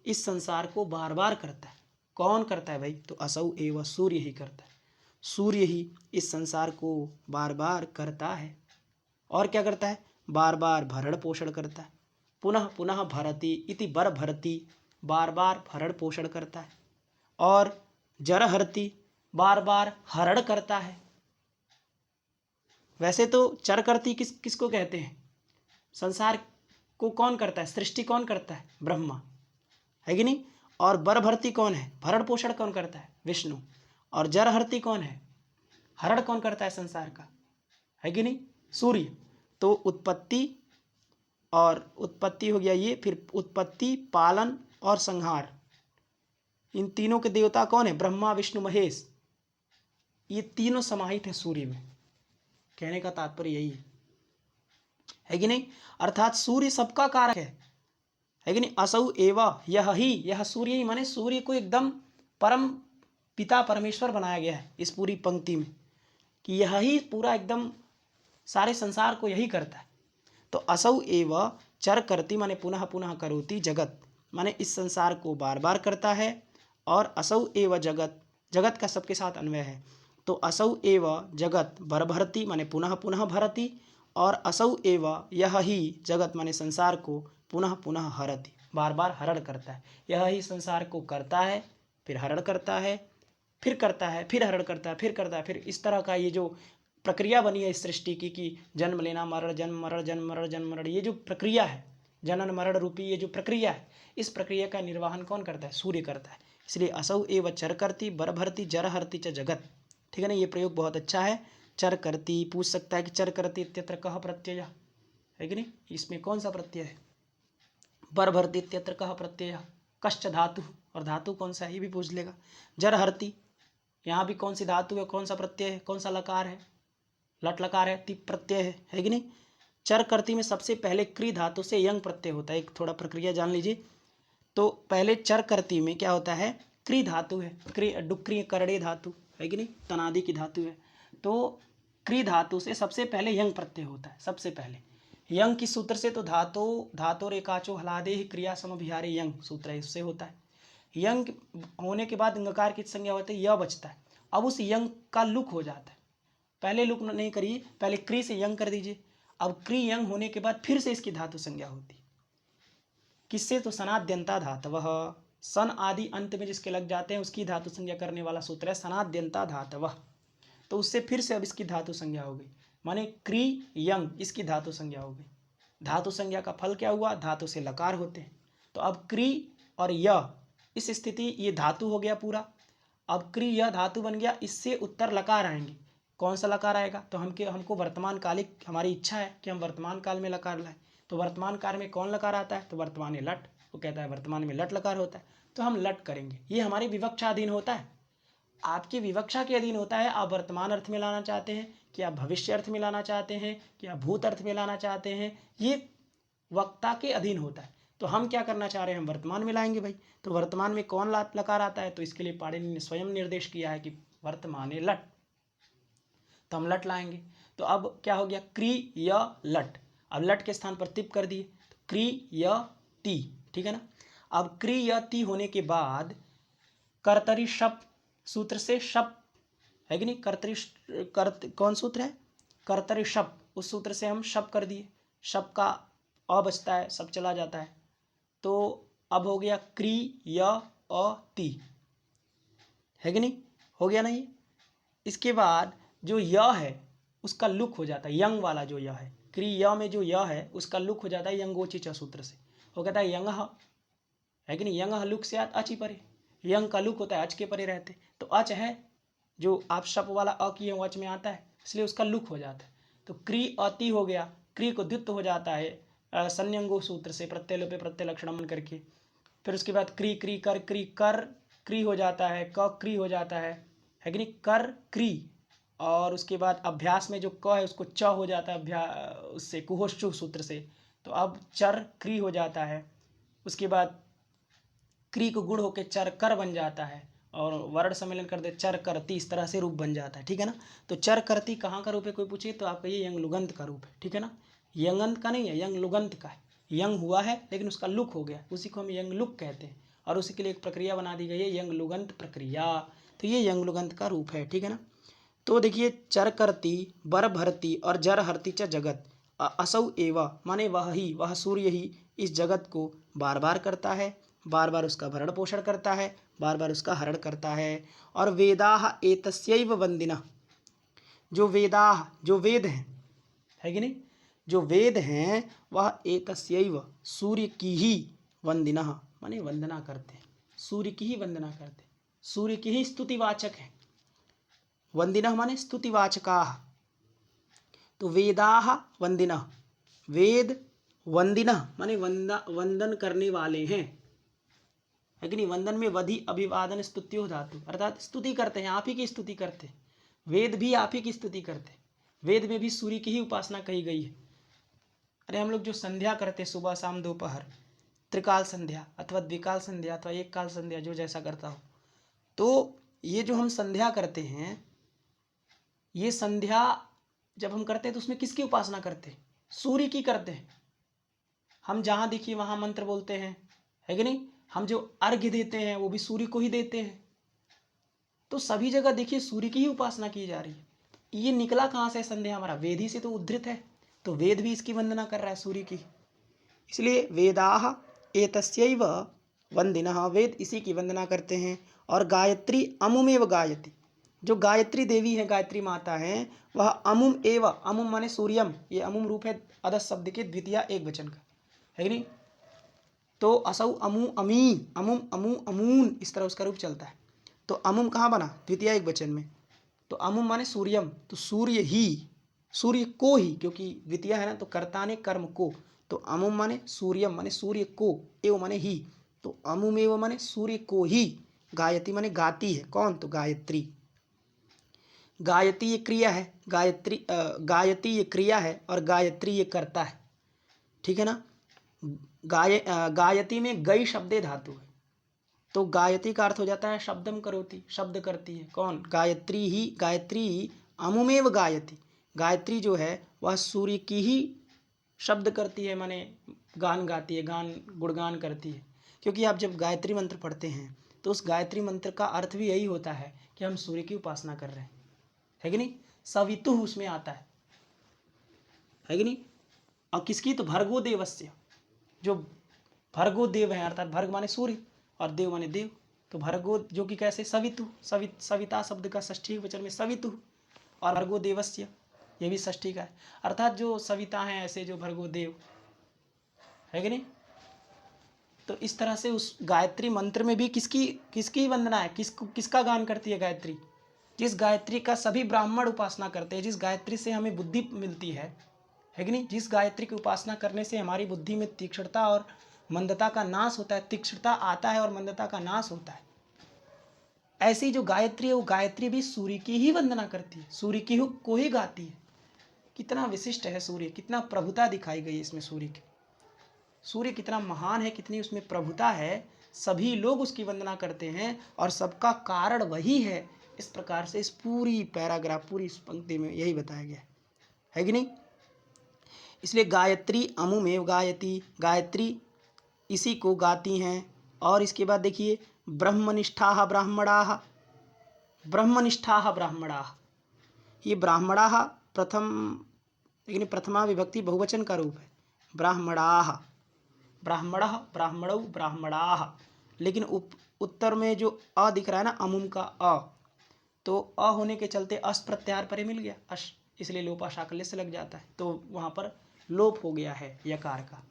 इस संसार को बार बार करता है। कौन करता है भाई? तो असौ एव, सूर्य ही करता है। सूर्य ही इस संसार को बार बार करता है। और क्या करता है? बार बार भरण पोषण करता है। पुनः पुनः भरति इति बर भरति, बार बार भरण पोषण करता है। और जर हरति, बार बार हरण करता है। वैसे तो चर करती किसको कहते हैं? संसार को कौन करता है? सृष्टि कौन करता है? ब्रह्मा, है कि नहीं? और बर भरती कौन है? भरण पोषण कौन करता है? विष्णु। और जर हरती कौन है? हरण कौन करता है संसार का? है कि नहीं? सूर्य। तो उत्पत्ति, और उत्पत्ति हो गया ये, फिर उत्पत्ति, पालन और संहार, इन तीनों के देवता कौन है? ब्रह्मा, विष्णु, महेश। ये तीनों समाहित है सूर्य में। कहने का तात्पर्य यही है कि नहीं? अर्थात सूर्य सबका कारक है कि नहीं? असौ एव, यह ही, यह सूर्य ही, माने सूर्य को एकदम परम पिता परमेश्वर बनाया गया है इस पूरी पंक्ति में, कि यह ही पूरा एकदम सारे संसार को यही करता है। तो असौ एव चर करती माने पुनः पुनः करोति जगत, माने इस संसार को बार बार करता है। और असौ एव जगत, जगत का सबके साथ अन्वय है। तो असौ एव जगत बर भरती माने पुनः पुनः भरती, और असौ एव यह ही जगत माने संसार को पुनः पुनः हरति, बार बार हरण करता है। यह ही संसार को करता है, फिर हरण करता है, फिर करता है, फिर हरण करता है, फिर करता है, फिर इस तरह का ये जो प्रक्रिया बनी है इस सृष्टि की, कि जन्म लेना, मरण, जन्म मरण, जन्म मरण, जन्म मरण, ये जो प्रक्रिया है, जनन मरण रूपी ये जो प्रक्रिया है, इस प्रक्रिया का निर्वहन कौन करता है? सूर्य करता है। इसलिए असौ एव चर करती बर भरती जर हरती च जगत। ठीक है ना? ये प्रयोग बहुत अच्छा है। चर करती, पूछ सकता है कि चर करती इत्यत्र कह प्रत्यय है कि नहीं? इसमें कौन सा प्रत्यय है? बर भरती इत्यत्र कह प्रत्यय, कश्च धातु, और धातु कौन सा है ये भी पूछ लेगा। जर हरती, यहाँ भी कौन सी धातु है, कौन सा प्रत्यय है, कौन सा लकार है? लट लकार है, तिप प्रत्यय है कि नहीं? चर करती में सबसे पहले क्री धातु से यंग प्रत्यय होता है। एक थोड़ा प्रक्रिया जान लीजिए। तो पहले चर करती में क्या होता है? क्री धातु है, क्री डुक्री करड़े धातु है कि नहीं? तनादि की धातु है। तो क्री धातु से सबसे पहले यंग प्रत्यय होता है। सबसे पहले यंग की सूत्र से, तो धातो रेकाचो हलादे क्रिया समभिहारे यंग सूत्र है, उससे होता है। यंग होने के बाद अंगकार की संज्ञा होती है, य बचता है। अब उस यंग का लुक हो जाता है। पहले लुक नहीं करिए, पहले क्री से यंग कर दीजिए। अब क्री यंग होने के बाद फिर से इसकी धातु संज्ञा होती है। किससे? तो सनाद्यंता धातवः, सन आदि अंत में जिसके लग जाते हैं उसकी धातु संज्ञा करने वाला सूत्र है सनाद्यंता धातवः। तो उससे फिर से अब इसकी धातु संज्ञा हो गई, माने क्री यंग, इसकी धातु संज्ञा हो गई। धातु संज्ञा का फल क्या हुआ? धातु से लकार होते हैं। तो अब क्री और य, इस स्थिति ये धातु हो गया पूरा। अब क्री यह धातु बन गया, इससे उत्तर लकार आएंगे। कौन सा लकार आएगा? तो हमको वर्तमान कालिक, हमारी इच्छा है कि हम वर्तमान काल में लकार लाएं। तो वर्तमान काल में कौन लकार आता है? तो वर्तमान में लट, वो कहता है वर्तमान में लट लकार होता है, तो हम लट करेंगे। ये हमारी विवक्षा अधीन होता है, आपकी विवक्षा के अधीन होता है। आप वर्तमान अर्थ में लाना चाहते हैं कि आप भविष्य अर्थ में लाना चाहते हैं कि आप भूत अर्थ में लाना चाहते हैं, ये वक्ता के अधीन होता है। तो हम क्या करना चाह रहे हैं? हम वर्तमान में लाएंगे भाई। तो वर्तमान में कौन लकार आता है? तो इसके लिए पाणिनि ने स्वयं निर्देश किया है कि वर्तमाने लट, तो हम लट लाएंगे। तो अब क्या हो गया? क्री य लट, अब लट के स्थान पर तिप कर दिए, तो क्री य ती, ठीक है ना? अब क्री य ती होने के बाद कर्तरी शप सूत्र से शप है कि नहीं? कौन सूत्र है? कर्तरी शप, उस सूत्र से हम शप कर दिए। शप का अ बचता है, सब चला जाता है। तो अब हो गया क्री य अ ती, है कि नहीं? हो गया नहीं? इसके बाद जो य है उसका लुक हो जाता है, यंग वाला जो य है, क्री य में जो य है उसका लुक हो जाता है यंगोची च सूत्र से। वो कहता है यंग, है कि नहीं? यंग लुक से अच ही परे, यंग का लुक होता है अच के परे रहते। तो अच है जो आप शप वाला अ किए अच में आता है, इसलिए उसका लुक हो जाता है। तो क्री अति हो गया, क्री को द्वित्व हो जाता है संयंगो सूत्र से, प्रत्यय लोपे प्रत्यय लक्षणम करके। फिर उसके बाद क्री क्री कर, क्री कर क्री हो जाता है, क क्री हो जाता है कि नहीं? कर क्री। और उसके बाद अभ्यास में जो क है उसको च हो जाता है, उससे कुहोश्चु सूत्र से। तो अब चर क्री हो जाता है। उसके बाद क्री को गुण होकर चर कर बन जाता है, और वर्ण सम्मेलन कर दे चर करती, इस तरह से रूप बन जाता है, ठीक है ना? तो चर करती कहाँ का रूप है? कोई पूछे तो आप कहिए यंग लुगंत का रूप है, ठीक है ना? यंगंत का नहीं है, यंग लुगंत का है। यंग हुआ है लेकिन उसका लुक हो गया, उसी को हम यंग लुक कहते हैं, और उसी के लिए एक प्रक्रिया बना दी गई है यंग लुगंत प्रक्रिया। तो ये यंग लुगंत का रूप है, ठीक है ना। तो देखिए, चर करती बर भरती और जर हरती च जगत असौ एव, माने वह सूर्य ही इस जगत को बार बार करता है, बार बार उसका भरण पोषण करता है, बार बार उसका हरण करता है। और वेदाः एतस्यैव वंदिनः, जो वेदाः, जो वेद हैं, है कि नहीं, जो वेद हैं वह एतस्यैव, सूर्य की ही, वंदिनः माने वंदना करते हैं, सूर्य की ही वंदना करते हैं, सूर्य की ही स्तुतिवाचक है। वंदिनः माने स्तुतिवाचकाः। तो वेदाः वंदिनः, वेद वंदिनः माने वंदन करने वाले हैं, है कि नहीं। वंदन में वधि अभिवादन स्तुत्यो धातु, अर्थात स्तुति करते हैं, आप ही की स्तुति करते हैं। वेद भी आप ही की स्तुति करते हैं, वेद में भी सूर्य की ही उपासना कही गई है। अरे हम लोग जो संध्या करते, सुबह शाम दोपहर, त्रिकाल संध्या अथवा द्विकाल संध्या अथवा एक काल संध्या, जो जैसा करता हो, तो ये जो हम संध्या करते हैं, ये संध्या जब हम करते हैं तो उसमें किसकी उपासना करते हैं? सूर्य की करते हैं। हम जहाँ देखिए वहाँ मंत्र बोलते हैं, है कि नहीं। हम जो अर्घ्य देते हैं वो भी सूर्य को ही देते हैं। तो सभी जगह देखिए सूर्य की ही उपासना की जा रही है। ये निकला कहाँ से संध्या? हमारा वेद ही से तो उद्धृत है, तो वेद भी इसकी वंदना कर रहा है, सूर्य की। इसलिए वेदाः एतस्यैव वंदिनः, वेद इसी की वंदना करते हैं। और गायत्री अमुमेव गायति, जो गायत्री देवी है, गायत्री माता है, वह अमुम एव, अमुम माने सूर्यम, ये अमुम रूप है अदस शब्द के द्वितीय एक वचन का, है कि नहीं। तो असौ अमु अमी, अमुम अमु अमून, इस तरह उसका रूप चलता है। तो अमुम कहाँ बना? द्वितीय एक वचन में। तो अमुम माने सूर्यम, तो सूर्य ही, सूर्य को ही, क्योंकि द्वितीय है ना, तो कर्ता ने कर्म को, तो अमुम माने सूर्यम माने सूर्य को, एव माने ही, तो अमुम एव माने सूर्य को ही, गायति माने गाती है, कौन? तो गायत्री। गायती ये क्रिया है, गायती ये क्रिया है, और गायत्री ये कर्ता है, ठीक है ना। गायती में गई शब्दे धातु है, तो गायती का अर्थ हो जाता है शब्दम करोति, शब्द करती है, कौन? गायत्री ही, गायत्री अमुमेव गायती, गायत्री जो है वह सूर्य की ही शब्द करती है, माने गान गाती है, गान गुणगान करती है। क्योंकि आप जब गायत्री मंत्र पढ़ते हैं तो उस गायत्री मंत्र का अर्थ भी यही होता है कि हम सूर्य की उपासना कर रहे हैं, है कि नहीं। सवितु उसमें आता है कि नहीं। और किसकी? तो भर्गो देवस्य, जो भर्गो देव है, अर्थात भर्ग माने सूर्य और देव माने देव, तो भर्गो जो कि कैसे? सवितु, सविता शब्द का षष्ठी वचन में सवितु, और भर्गो देवस्य ये भी षष्ठी का है, अर्थात जो सविता हैं ऐसे जो भर्गो देव, है कि नहीं। तो इस तरह से उस गायत्री मंत्र में भी किसकी वंदना है, किसका गान करती है गायत्री? जिस गायत्री का सभी ब्राह्मण उपासना करते हैं, जिस गायत्री से हमें बुद्धि मिलती है कि नहीं। जिस गायत्री की उपासना करने से हमारी बुद्धि में तीक्ष्णता और मंदता का नाश होता है, तीक्ष्णता आता है और मंदता का नाश होता है, ऐसी जो गायत्री है वो गायत्री भी सूर्य की ही वंदना करती है, सूर्य की को ही गाती है। कितना विशिष्ट है सूर्य, कितना प्रभुता दिखाई गई इसमें सूर्य की। सूर्य कितना महान है, कितनी उसमें प्रभुता है, सभी लोग उसकी वंदना करते हैं और सबका कारण वही है। इस प्रकार से इस पूरी पैराग्राफ, पूरी इस पंक्ति में यही बताया गया है कि नहीं। इसलिए गायत्री अमुमेव गायति, गायत्री इसी को गाती हैं। और इसके बाद देखिए, ब्रह्मनिष्ठाः ब्राह्मणाः, ब्रह्मनिष्ठाः ब्राह्मणाः, ये ब्राह्मणाः प्रथम, लेकिन प्रथमा विभक्ति बहुवचन का रूप है, ब्राह्मणाः, ब्राह्मणः, ब्राह्मणौ, ब्राह्मणाः, लेकिन उत्तर में जो अ दिख रहा है ना, अमुम का अ, तो अ होने के चलते अस प्रत्याहार परे मिल गया, अश, इसलिए लोपा शाकल्य से लग जाता है, तो वहाँ पर लोप हो गया है यकार का,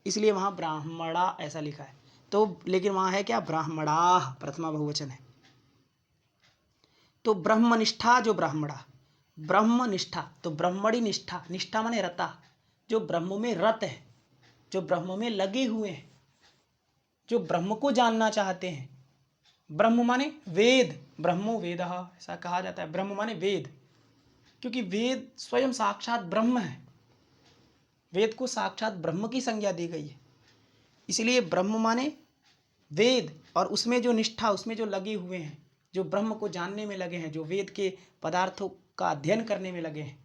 इसलिए वहाँ ब्राह्मणा ऐसा लिखा है। तो लेकिन वहाँ है क्या? ब्राह्मणाः, प्रथमा बहुवचन है। तो ब्रह्मनिष्ठा, जो ब्राह्मणा, ब्रह्मनिष्ठा, तो ब्रह्मणी निष्ठा, निष्ठा माने रता, जो ब्रह्म में रत है, जो ब्रह्म में लगे हुए हैं, जो ब्रह्म को जानना चाहते हैं। ब्रह्म माने वेद, ब्रह्मो वेदः ऐसा कहा जाता है, ब्रह्म माने वेद, क्योंकि वेद स्वयं साक्षात ब्रह्म है, वेद को साक्षात ब्रह्म की संज्ञा दी गई है, इसलिए ब्रह्म माने वेद, और उसमें जो निष्ठा, उसमें जो लगे हुए हैं, जो ब्रह्म को जानने में लगे हैं, जो वेद के पदार्थों का अध्ययन करने में लगे हैं,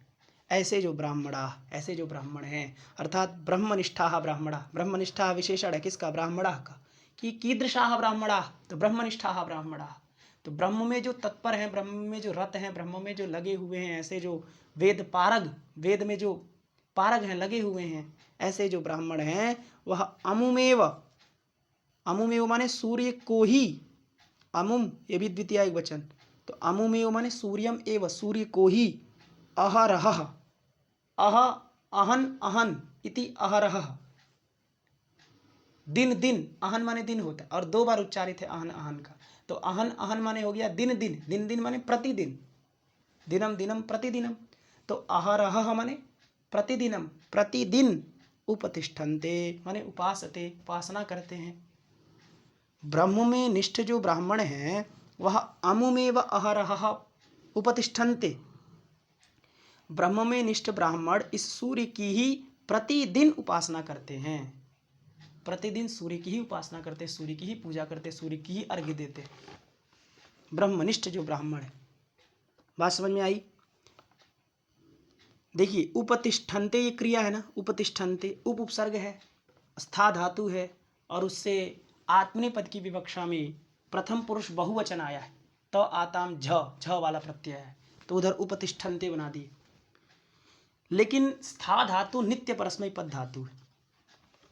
ऐसे जो ब्राह्मण हैं, अर्थात ब्रह्मनिष्ठा ब्राह्मणा। ब्रह्मनिष्ठा विशेषण है किसका? ब्राह्मणा का। कि कीदृशा ब्राह्मणा, तो ब्रह्मनिष्ठा ब्राह्मणा। तो ब्रह्म में जो तत्पर हैं, ब्रह्म में जो रत हैं, ब्रह्म में जो लगे हुए हैं, ऐसे जो वेद पारग, वेद में जो पारग हैं, लगे हुए हैं, ऐसे जो ब्राह्मण हैं वह अमुमेव, अमुमेव माने सूर्य को ही, अमुम ये भी द्वितीय वचन, तो अमुमेव माने सूर्यम एव, सूर्य को ही, अहरह, अह अहन अहन इति अहरह, दिन दिन, अहन माने दिन होता है और दो बार उच्चारित है अहन अहन का, तो अहन अहन माने हो गया दिन दिन, दिन दिन माने प्रतिदिन, दिनम दिनम प्रतिदिनम, तो अहरह माने प्रतिदिनम, प्रतिदिन, उपतिष्ठन्ते माने उपासते, उपासना करते हैं। ब्रह्म में निष्ठ जो ब्राह्मण हैं वह अमुमेव अहरह उपतिष्ठन्ते, ब्रह्म में निष्ठ ब्राह्मण इस सूर्य की ही प्रतिदिन उपासना करते हैं, प्रतिदिन सूर्य की ही उपासना करते, सूर्य की ही पूजा करते, सूर्य की ही अर्घ्य देते, ब्रह्मनिष्ठ जो ब्राह्मण है। बात समझ में आई? देखिए उपतिष्ठन्ते ये क्रिया है ना, उपतिष्ठन्ते उपसर्ग है, स्था धातु है और उससे आत्मनेपद की विवक्षा में प्रथम पुरुष बहुवचन आया है, तो आताम झ वाला प्रत्यय है, तो उधर उपतिष्ठन्ते बना दिए। लेकिन स्था धातु नित्य परस्मै पद धातु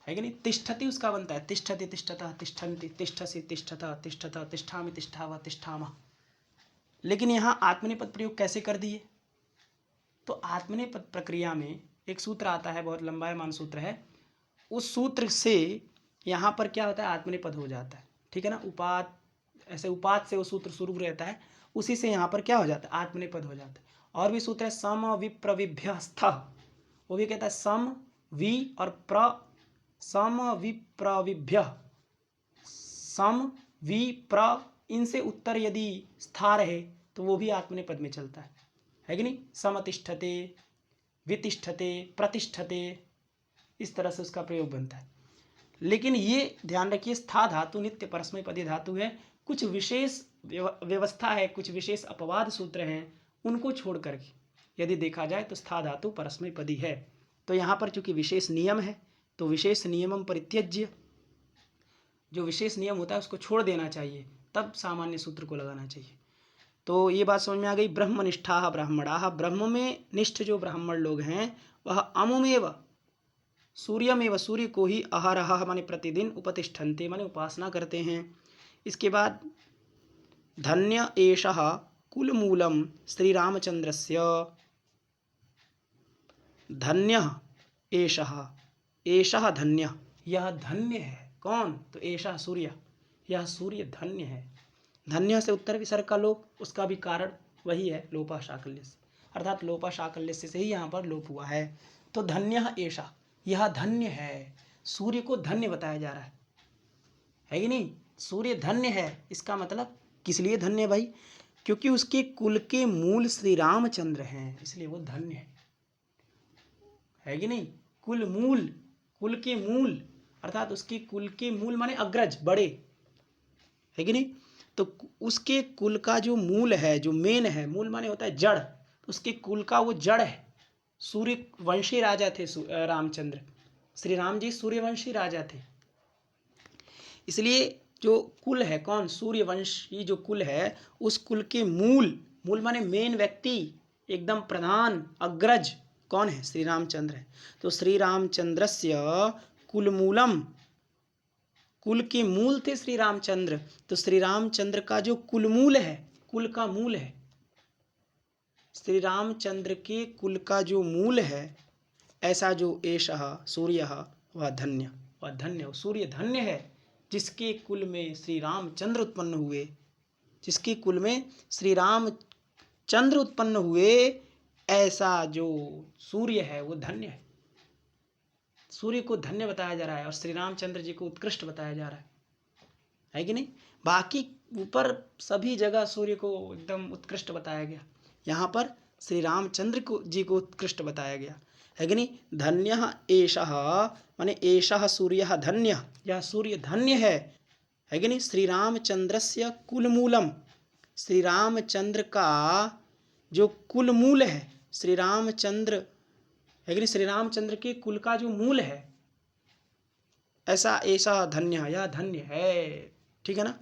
है कि नहीं? तिष्ठति उसका बनता है, तिष्ठति तिष्ठतः तिष्ठन्ति, तिष्ठसि तिष्ठतः तिष्ठतः, तिष्ठामि तिष्ठावः तिष्ठामः। लेकिन यहाँ आत्मनेपद प्रयोग कैसे कर दिए? तो आत्मनेपद प्रक्रिया में एक सूत्र आता है, बहुत लंबायमान सूत्र है, उस सूत्र से यहाँ पर क्या होता है? आत्मनेपद हो जाता है, ठीक है ना? उपात, ऐसे उपात से वो सूत्र शुरू रहता है, उसी से यहाँ पर क्या हो जाता है? आत्मनेपद हो जाता है। और भी सूत्र है सम विप्रविभ्य स्थ, वो भी कहता है सम वि और प्र, सम विप्रविभ्य, सम वि प्र, इनसे उत्तर यदि स्था रहे तो वो भी आत्मनेपद में चलता है कि नहीं? समतिष्ठते, वितिष्ठते, प्रतिष्ठते, इस तरह से उसका प्रयोग बनता है। लेकिन ये ध्यान रखिए स्था धातु नित्य परस्मैपदी धातु है, कुछ विशेष व्यवस्था है, कुछ विशेष अपवाद सूत्र हैं, उनको छोड़ करके यदि देखा जाए तो स्था धातु परस्मैपदी है। तो यहाँ पर चूंकि विशेष नियम है तो विशेष नियमम परित्यज्य, जो विशेष नियम होता है उसको छोड़ देना चाहिए, तब सामान्य सूत्र को लगाना चाहिए। तो ये बात समझ में आ गई। ब्रह्मनिष्ठा ब्राह्मणा, ब्रह्म में निष्ठ जो ब्राह्मण लोग हैं वह अमुमेव सूर्यमेव, सूर्य को ही, अहरह माने प्रतिदिन, उपतिष्ठन्ते माने उपासना करते हैं। इसके बाद धन्य एषः कुलमूलम श्री रामचंद्रस्य, धन्य एषः, एषः धन्य, यह धन्य है। कौन? तो एषः सूर्य, यह सूर्य धन्य है। धन्य से उत्तर विसर्ग का लोप, उसका भी कारण वही है, लोपा शाकल्य से, अर्थात लोपा शाकल्य से ही यहाँ पर लोप हुआ है। तो धन्य एषः, यह धन्य है, सूर्य को धन्य बताया जा रहा है कि नहीं? सूर्य धन्य है, इसका मतलब किस लिए धन्य भाई? क्योंकि उसके कुल के मूल श्री रामचंद्र हैं, इसलिए वो धन्य है कि नहीं? कुल मूल, कुल के मूल, अर्थात उसके कुल के मूल माने अग्रज, बड़े, है कि नहीं? तो उसके कुल का जो मूल है, जो मेन है, मूल माने होता है जड़, तो उसके कुल का वो जड़ है। सूर्यवंशी राजा थे रामचंद्र, श्री राम जी सूर्यवंशी राजा थे, इसलिए जो कुल है, कौन? सूर्यवंशी जो कुल है, उस कुल के मूल, मूल माने मेन व्यक्ति, एकदम प्रधान अग्रज कौन है? श्री रामचंद्र है। तो श्री रामचंद्रस्य कुलमूलम, कुल के मूल थे श्री रामचंद्र, तो श्री रामचंद्र का जो कुलमूल है, कुल का मूल है, श्री रामचंद्र के कुल का जो मूल है, ऐसा जो एषः सूर्यः वह धन्य, वह धन्य, सूर्य धन्य है जिसके कुल में श्री रामचंद्र उत्पन्न हुए, जिसके कुल में श्री रामचंद्र उत्पन्न हुए, ऐसा जो सूर्य है वो धन्य है। सूर्य को धन्य बताया जा रहा है और श्री रामचंद्र जी को उत्कृष्ट बताया जा रहा है कि नहीं? बाकी ऊपर सभी जगह सूर्य को एकदम उत्कृष्ट बताया गया, यहाँ पर श्री रामचंद्र को जी को उत्कृष्ट बताया गया, है कि नहीं? धन्य एषः माने एषः सूर्यः धन्य, यह सूर्य धन्य है कि नहीं? श्री रामचंद्रस्य कुलमूलम, श्री रामचंद्र का जो कुलमूल है, श्री रामचंद्र है कि नहीं, श्री रामचंद्र के कुल का जो मूल है, ऐसा ऐसा धन्य, यह धन्य है। ठीक है ना।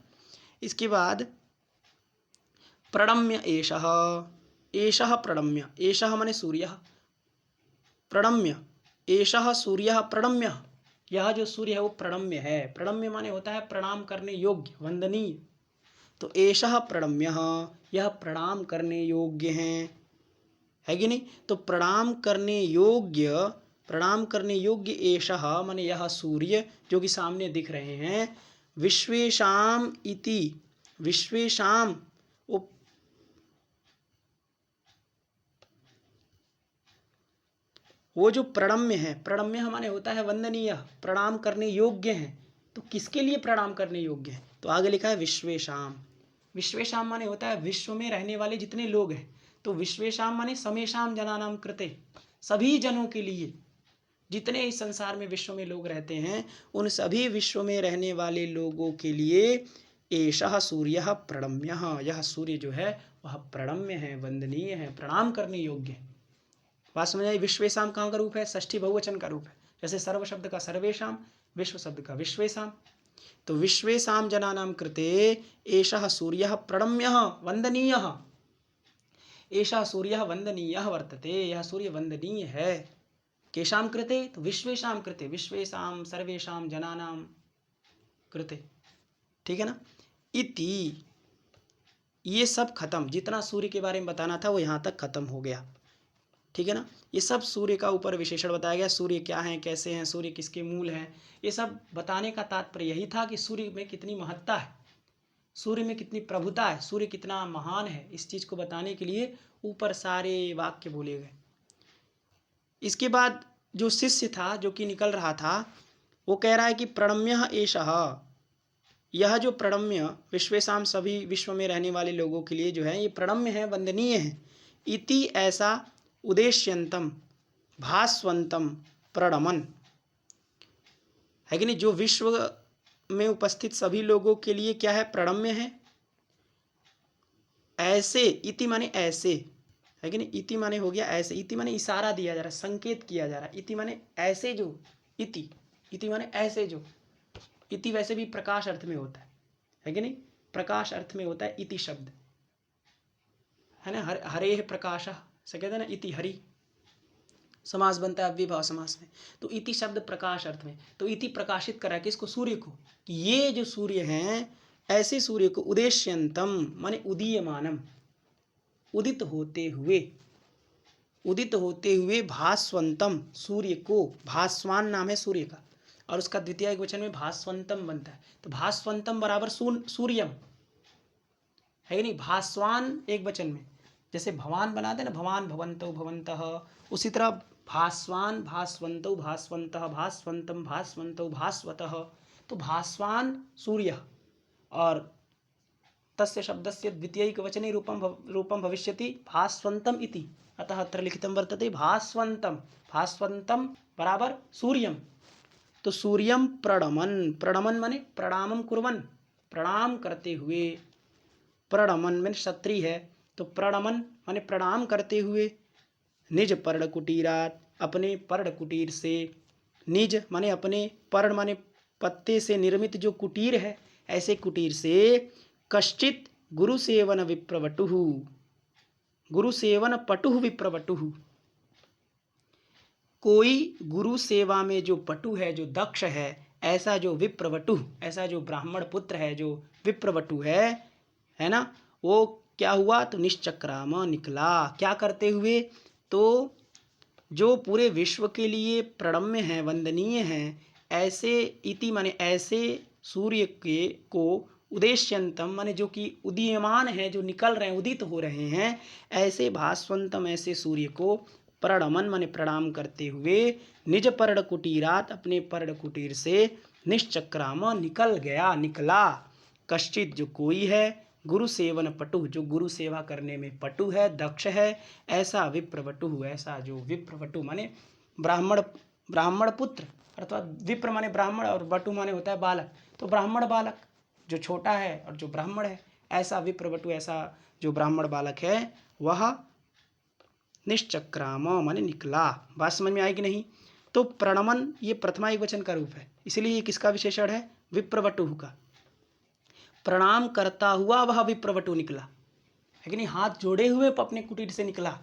इसके बाद प्रणम्य एषः, एषः प्रणम्य, एषः माने सूर्य, प्रणम्य, एषः सूर्य प्रणम्य, यह जो सूर्य है वो प्रणम्य है। प्रणम्य माने होता है प्रणाम करने योग्य, वंदनीय। तो एषः प्रणम्य, यह प्रणाम करने योग्य है कि नहीं। तो प्रणाम करने योग्य, प्रणाम करने योग्य एषः माने यह सूर्य जो कि सामने दिख रहे हैं। विश्वेशाम इति, विश्वेशाम वो जो प्रणम्य है, प्रणम्य माने होता है वंदनीय, प्रणाम करने योग्य है। तो किसके लिए प्रणाम करने योग्य है? तो आगे लिखा है विश्वेशाम। विश्वेशाम माने होता है विश्व में रहने वाले जितने लोग हैं। तो विश्वेशाम माने समेशाम जनानाम कृते, सभी जनों के लिए, जितने इस संसार में विश्व में लोग रहते हैं उन सभी विश्व में रहने वाले लोगों के लिए एषः सूर्यः प्रणम्यः, यह सूर्य जो है वह प्रणम्य है, वंदनीय है, प्रणाम करने योग्य है। बात समझ आई। विश्वेशाम कहाँ का रूप है? षष्ठी बहुवचन का रूप है। जैसे सर्व शब्द का सर्वेशाम, विश्व शब्द का विश्वेशाम। तो विश्वेशाम जनानां कृते एषः सूर्यः प्रणम्यः वंदनीयः, एषः सूर्यः वंदनीयः वर्तते, यह सूर्य वंदनीय है। केशाम कृते? तो विश्वेशाम कृते, विश्वेशाम सर्वेशाम जनानां कृते। ठीक है ना। इति, ये सब खत्म, जितना सूर्य के बारे में बताना था वो यहाँ तक खत्म हो गया। ठीक है ना। ये सब सूर्य का ऊपर विशेषण बताया गया, सूर्य क्या है, कैसे हैं, सूर्य किसके मूल हैं। ये सब बताने का तात्पर्य यही था कि सूर्य में कितनी महत्ता है, सूर्य में कितनी प्रभुता है, सूर्य कितना महान है। इस चीज को बताने के लिए ऊपर सारे वाक्य बोले गए। इसके बाद जो शिष्य था जो कि निकल रहा था वो कह रहा है कि प्रणम्य एषः, यह जो प्रणम्य विश्वेशाम सभी विश्व में रहने वाले लोगों के लिए जो है ये प्रणम्य है, वंदनीय है। इति ऐसा उद्देश्यंतम भास्वंतम प्रणमन, है कि नहीं, जो विश्व में उपस्थित सभी लोगों के लिए क्या है? प्रणम्य है। ऐसे, इति माने ऐसे, है कि नहीं, इति माने हो गया ऐसे, इति माने इशारा दिया जा रहा है, संकेत किया जा रहा है। इति माने ऐसे जो, इति, इति माने ऐसे जो। इति वैसे भी प्रकाश अर्थ में होता है कि नहीं, प्रकाश अर्थ में होता है इति शब्द, है ना। हरे प्रकाश से कहते हैं ना, इति हरि, समास बनता है अव्ययभाव समास में। तो इति शब्द प्रकाश अर्थ में, तो इति प्रकाशित करा किसको? सूर्य को। ये जो सूर्य हैं ऐसे सूर्य को उद्देश्यंतम माने उदीयमानम, उदित होते हुए, उदित होते हुए भास्वंतम सूर्य को, भास्वान नाम है सूर्य का और उसका द्वितीय एक वचन में भास्वंतम बनता है। तो भास्वंतम बराबर सूर्यम, है कि नहीं। भास्वान एक वचन में, जैसे भवान बनाते ना, भवान भवंतो भवंतः, उसी तरह भास्वान भास्वंतो भास्वंतः, भास्वंतम भास्वंतो भास्वतः। तो भास्वान सूर्य और तस्य शब्दस्य द्वितीयैक वचने रूपम भविष्यति भास्वंतम इति, अतः अत्र लिखितं वर्तते भास्वंतम, भास्वंतम बराबर सूर्यम। तो सूर्यम प्रणमन, प्रणमन माने प्रणामम कुर्वन्, प्रणाम करते हुए, प्रणमन में क्षत्रिय है तो प्रणमन माने प्रणाम करते हुए, निज पर्ण कुटीरात, अपने पर्ण कुटीर से, निज माने अपने, पर्ण माने पत्ते से निर्मित जो कुटीर है, ऐसे कुटीर से, कश्चित गुरुसेवन विप्रवटुः, गुरुसेवन पटुः विप्रवटुः, कोई गुरु सेवा में जो पटु है, जो दक्ष है, ऐसा जो विप्रवटु, ऐसा जो ब्राह्मण पुत्र है, जो विप्रवटु है ना, वो क्या हुआ? तो निश्चक्राम निकला, क्या करते हुए? तो जो पूरे विश्व के लिए प्रणम्य है, वंदनीय है, ऐसे, इति माने ऐसे सूर्य के को, उद्देश्यंतम माने जो कि उदीयमान है, जो निकल रहे हैं, उदित हो रहे हैं, ऐसे भास्वंतम ऐसे सूर्य को प्रणमन माने प्रणाम करते हुए, निज पर्ण कुटीरात अपने पर्ण कुटीर से, निश्चक्राम निकल गया, निकला, कश्चित जो कोई है, गुरु सेवन पटु जो गुरु सेवा करने में पटु है, दक्ष है, ऐसा विप्रवटु, ऐसा जो विप्रवटु माने ब्राह्मण, ब्राह्मण पुत्र अर्थात विप्र माने ब्राह्मण और वटु माने होता है बालक, तो ब्राह्मण बालक जो छोटा है और जो ब्राह्मण है, ऐसा विप्रवटु, ऐसा जो ब्राह्मण बालक है वह निश्चक्राम माने निकला। बात समझ में आई कि नहीं? तो प्रणमन ये प्रथमा एकवचन का रूप है, इसलिए ये किसका विशेषण है? विप्रवटुः का। प्रणाम करता हुआ वह विप्रवटु निकला, है कि नहीं? हाथ जोड़े हुए अपने कुटीर से निकला,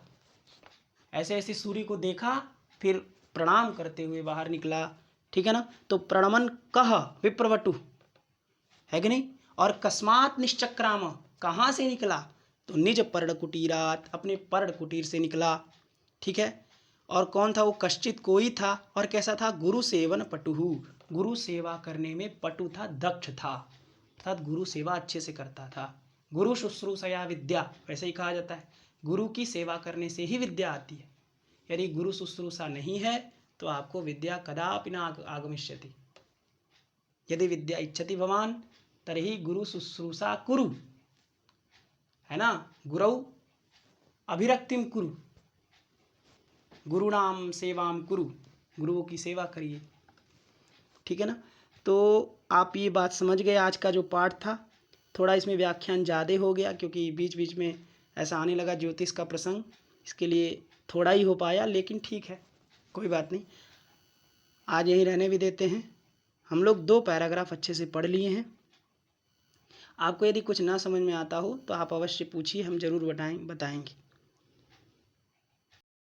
ऐसे ऐसे सूर्य को देखा, फिर प्रणाम करते हुए बाहर निकला, ठीक है ना? तो प्रणमन कह विप्रवटु, है कि नहीं? और कस्मात निश्चक्राम, कहाँ से निकला? तो निज पर्ण कुटीरात, अपने पर्ण कुटीर से निकला, ठीक है? और कौन था वो? कश्चित कोई था, और कैसा था? गुरु सेवन पटुहु, गुरु सेवा करने में पटु था, दक्ष था, अर्थात गुरु सेवा अच्छे से करता था। गुरु शुश्रूषया विद्या, वैसे ही कहा जाता है, गुरु की सेवा करने से ही विद्या आती है। यदि गुरु शुश्रूषा नहीं है तो आपको विद्या कदापि न आगमिष्यति। यदि विद्या इच्छति भवान तर्हि गुरु शुश्रूषा कुरु, है ना? गुरौ अभिरक्तिम कुरु, गुरुणाम सेवाम कुरु, गुरुओं की सेवा करिए, ठीक है ना? तो आप ये बात समझ गए। आज का जो पाठ था थोड़ा इसमें व्याख्यान ज़्यादा हो गया, क्योंकि बीच बीच में ऐसा आने लगा ज्योतिष का प्रसंग, इसके लिए थोड़ा ही हो पाया, लेकिन ठीक है, कोई बात नहीं, आज यहीं रहने भी देते हैं। हम लोग 2 पैराग्राफ अच्छे से पढ़ लिए हैं। आपको यदि कुछ ना समझ में आता हो तो आप अवश्य पूछिए, हम ज़रूर बताएंगे।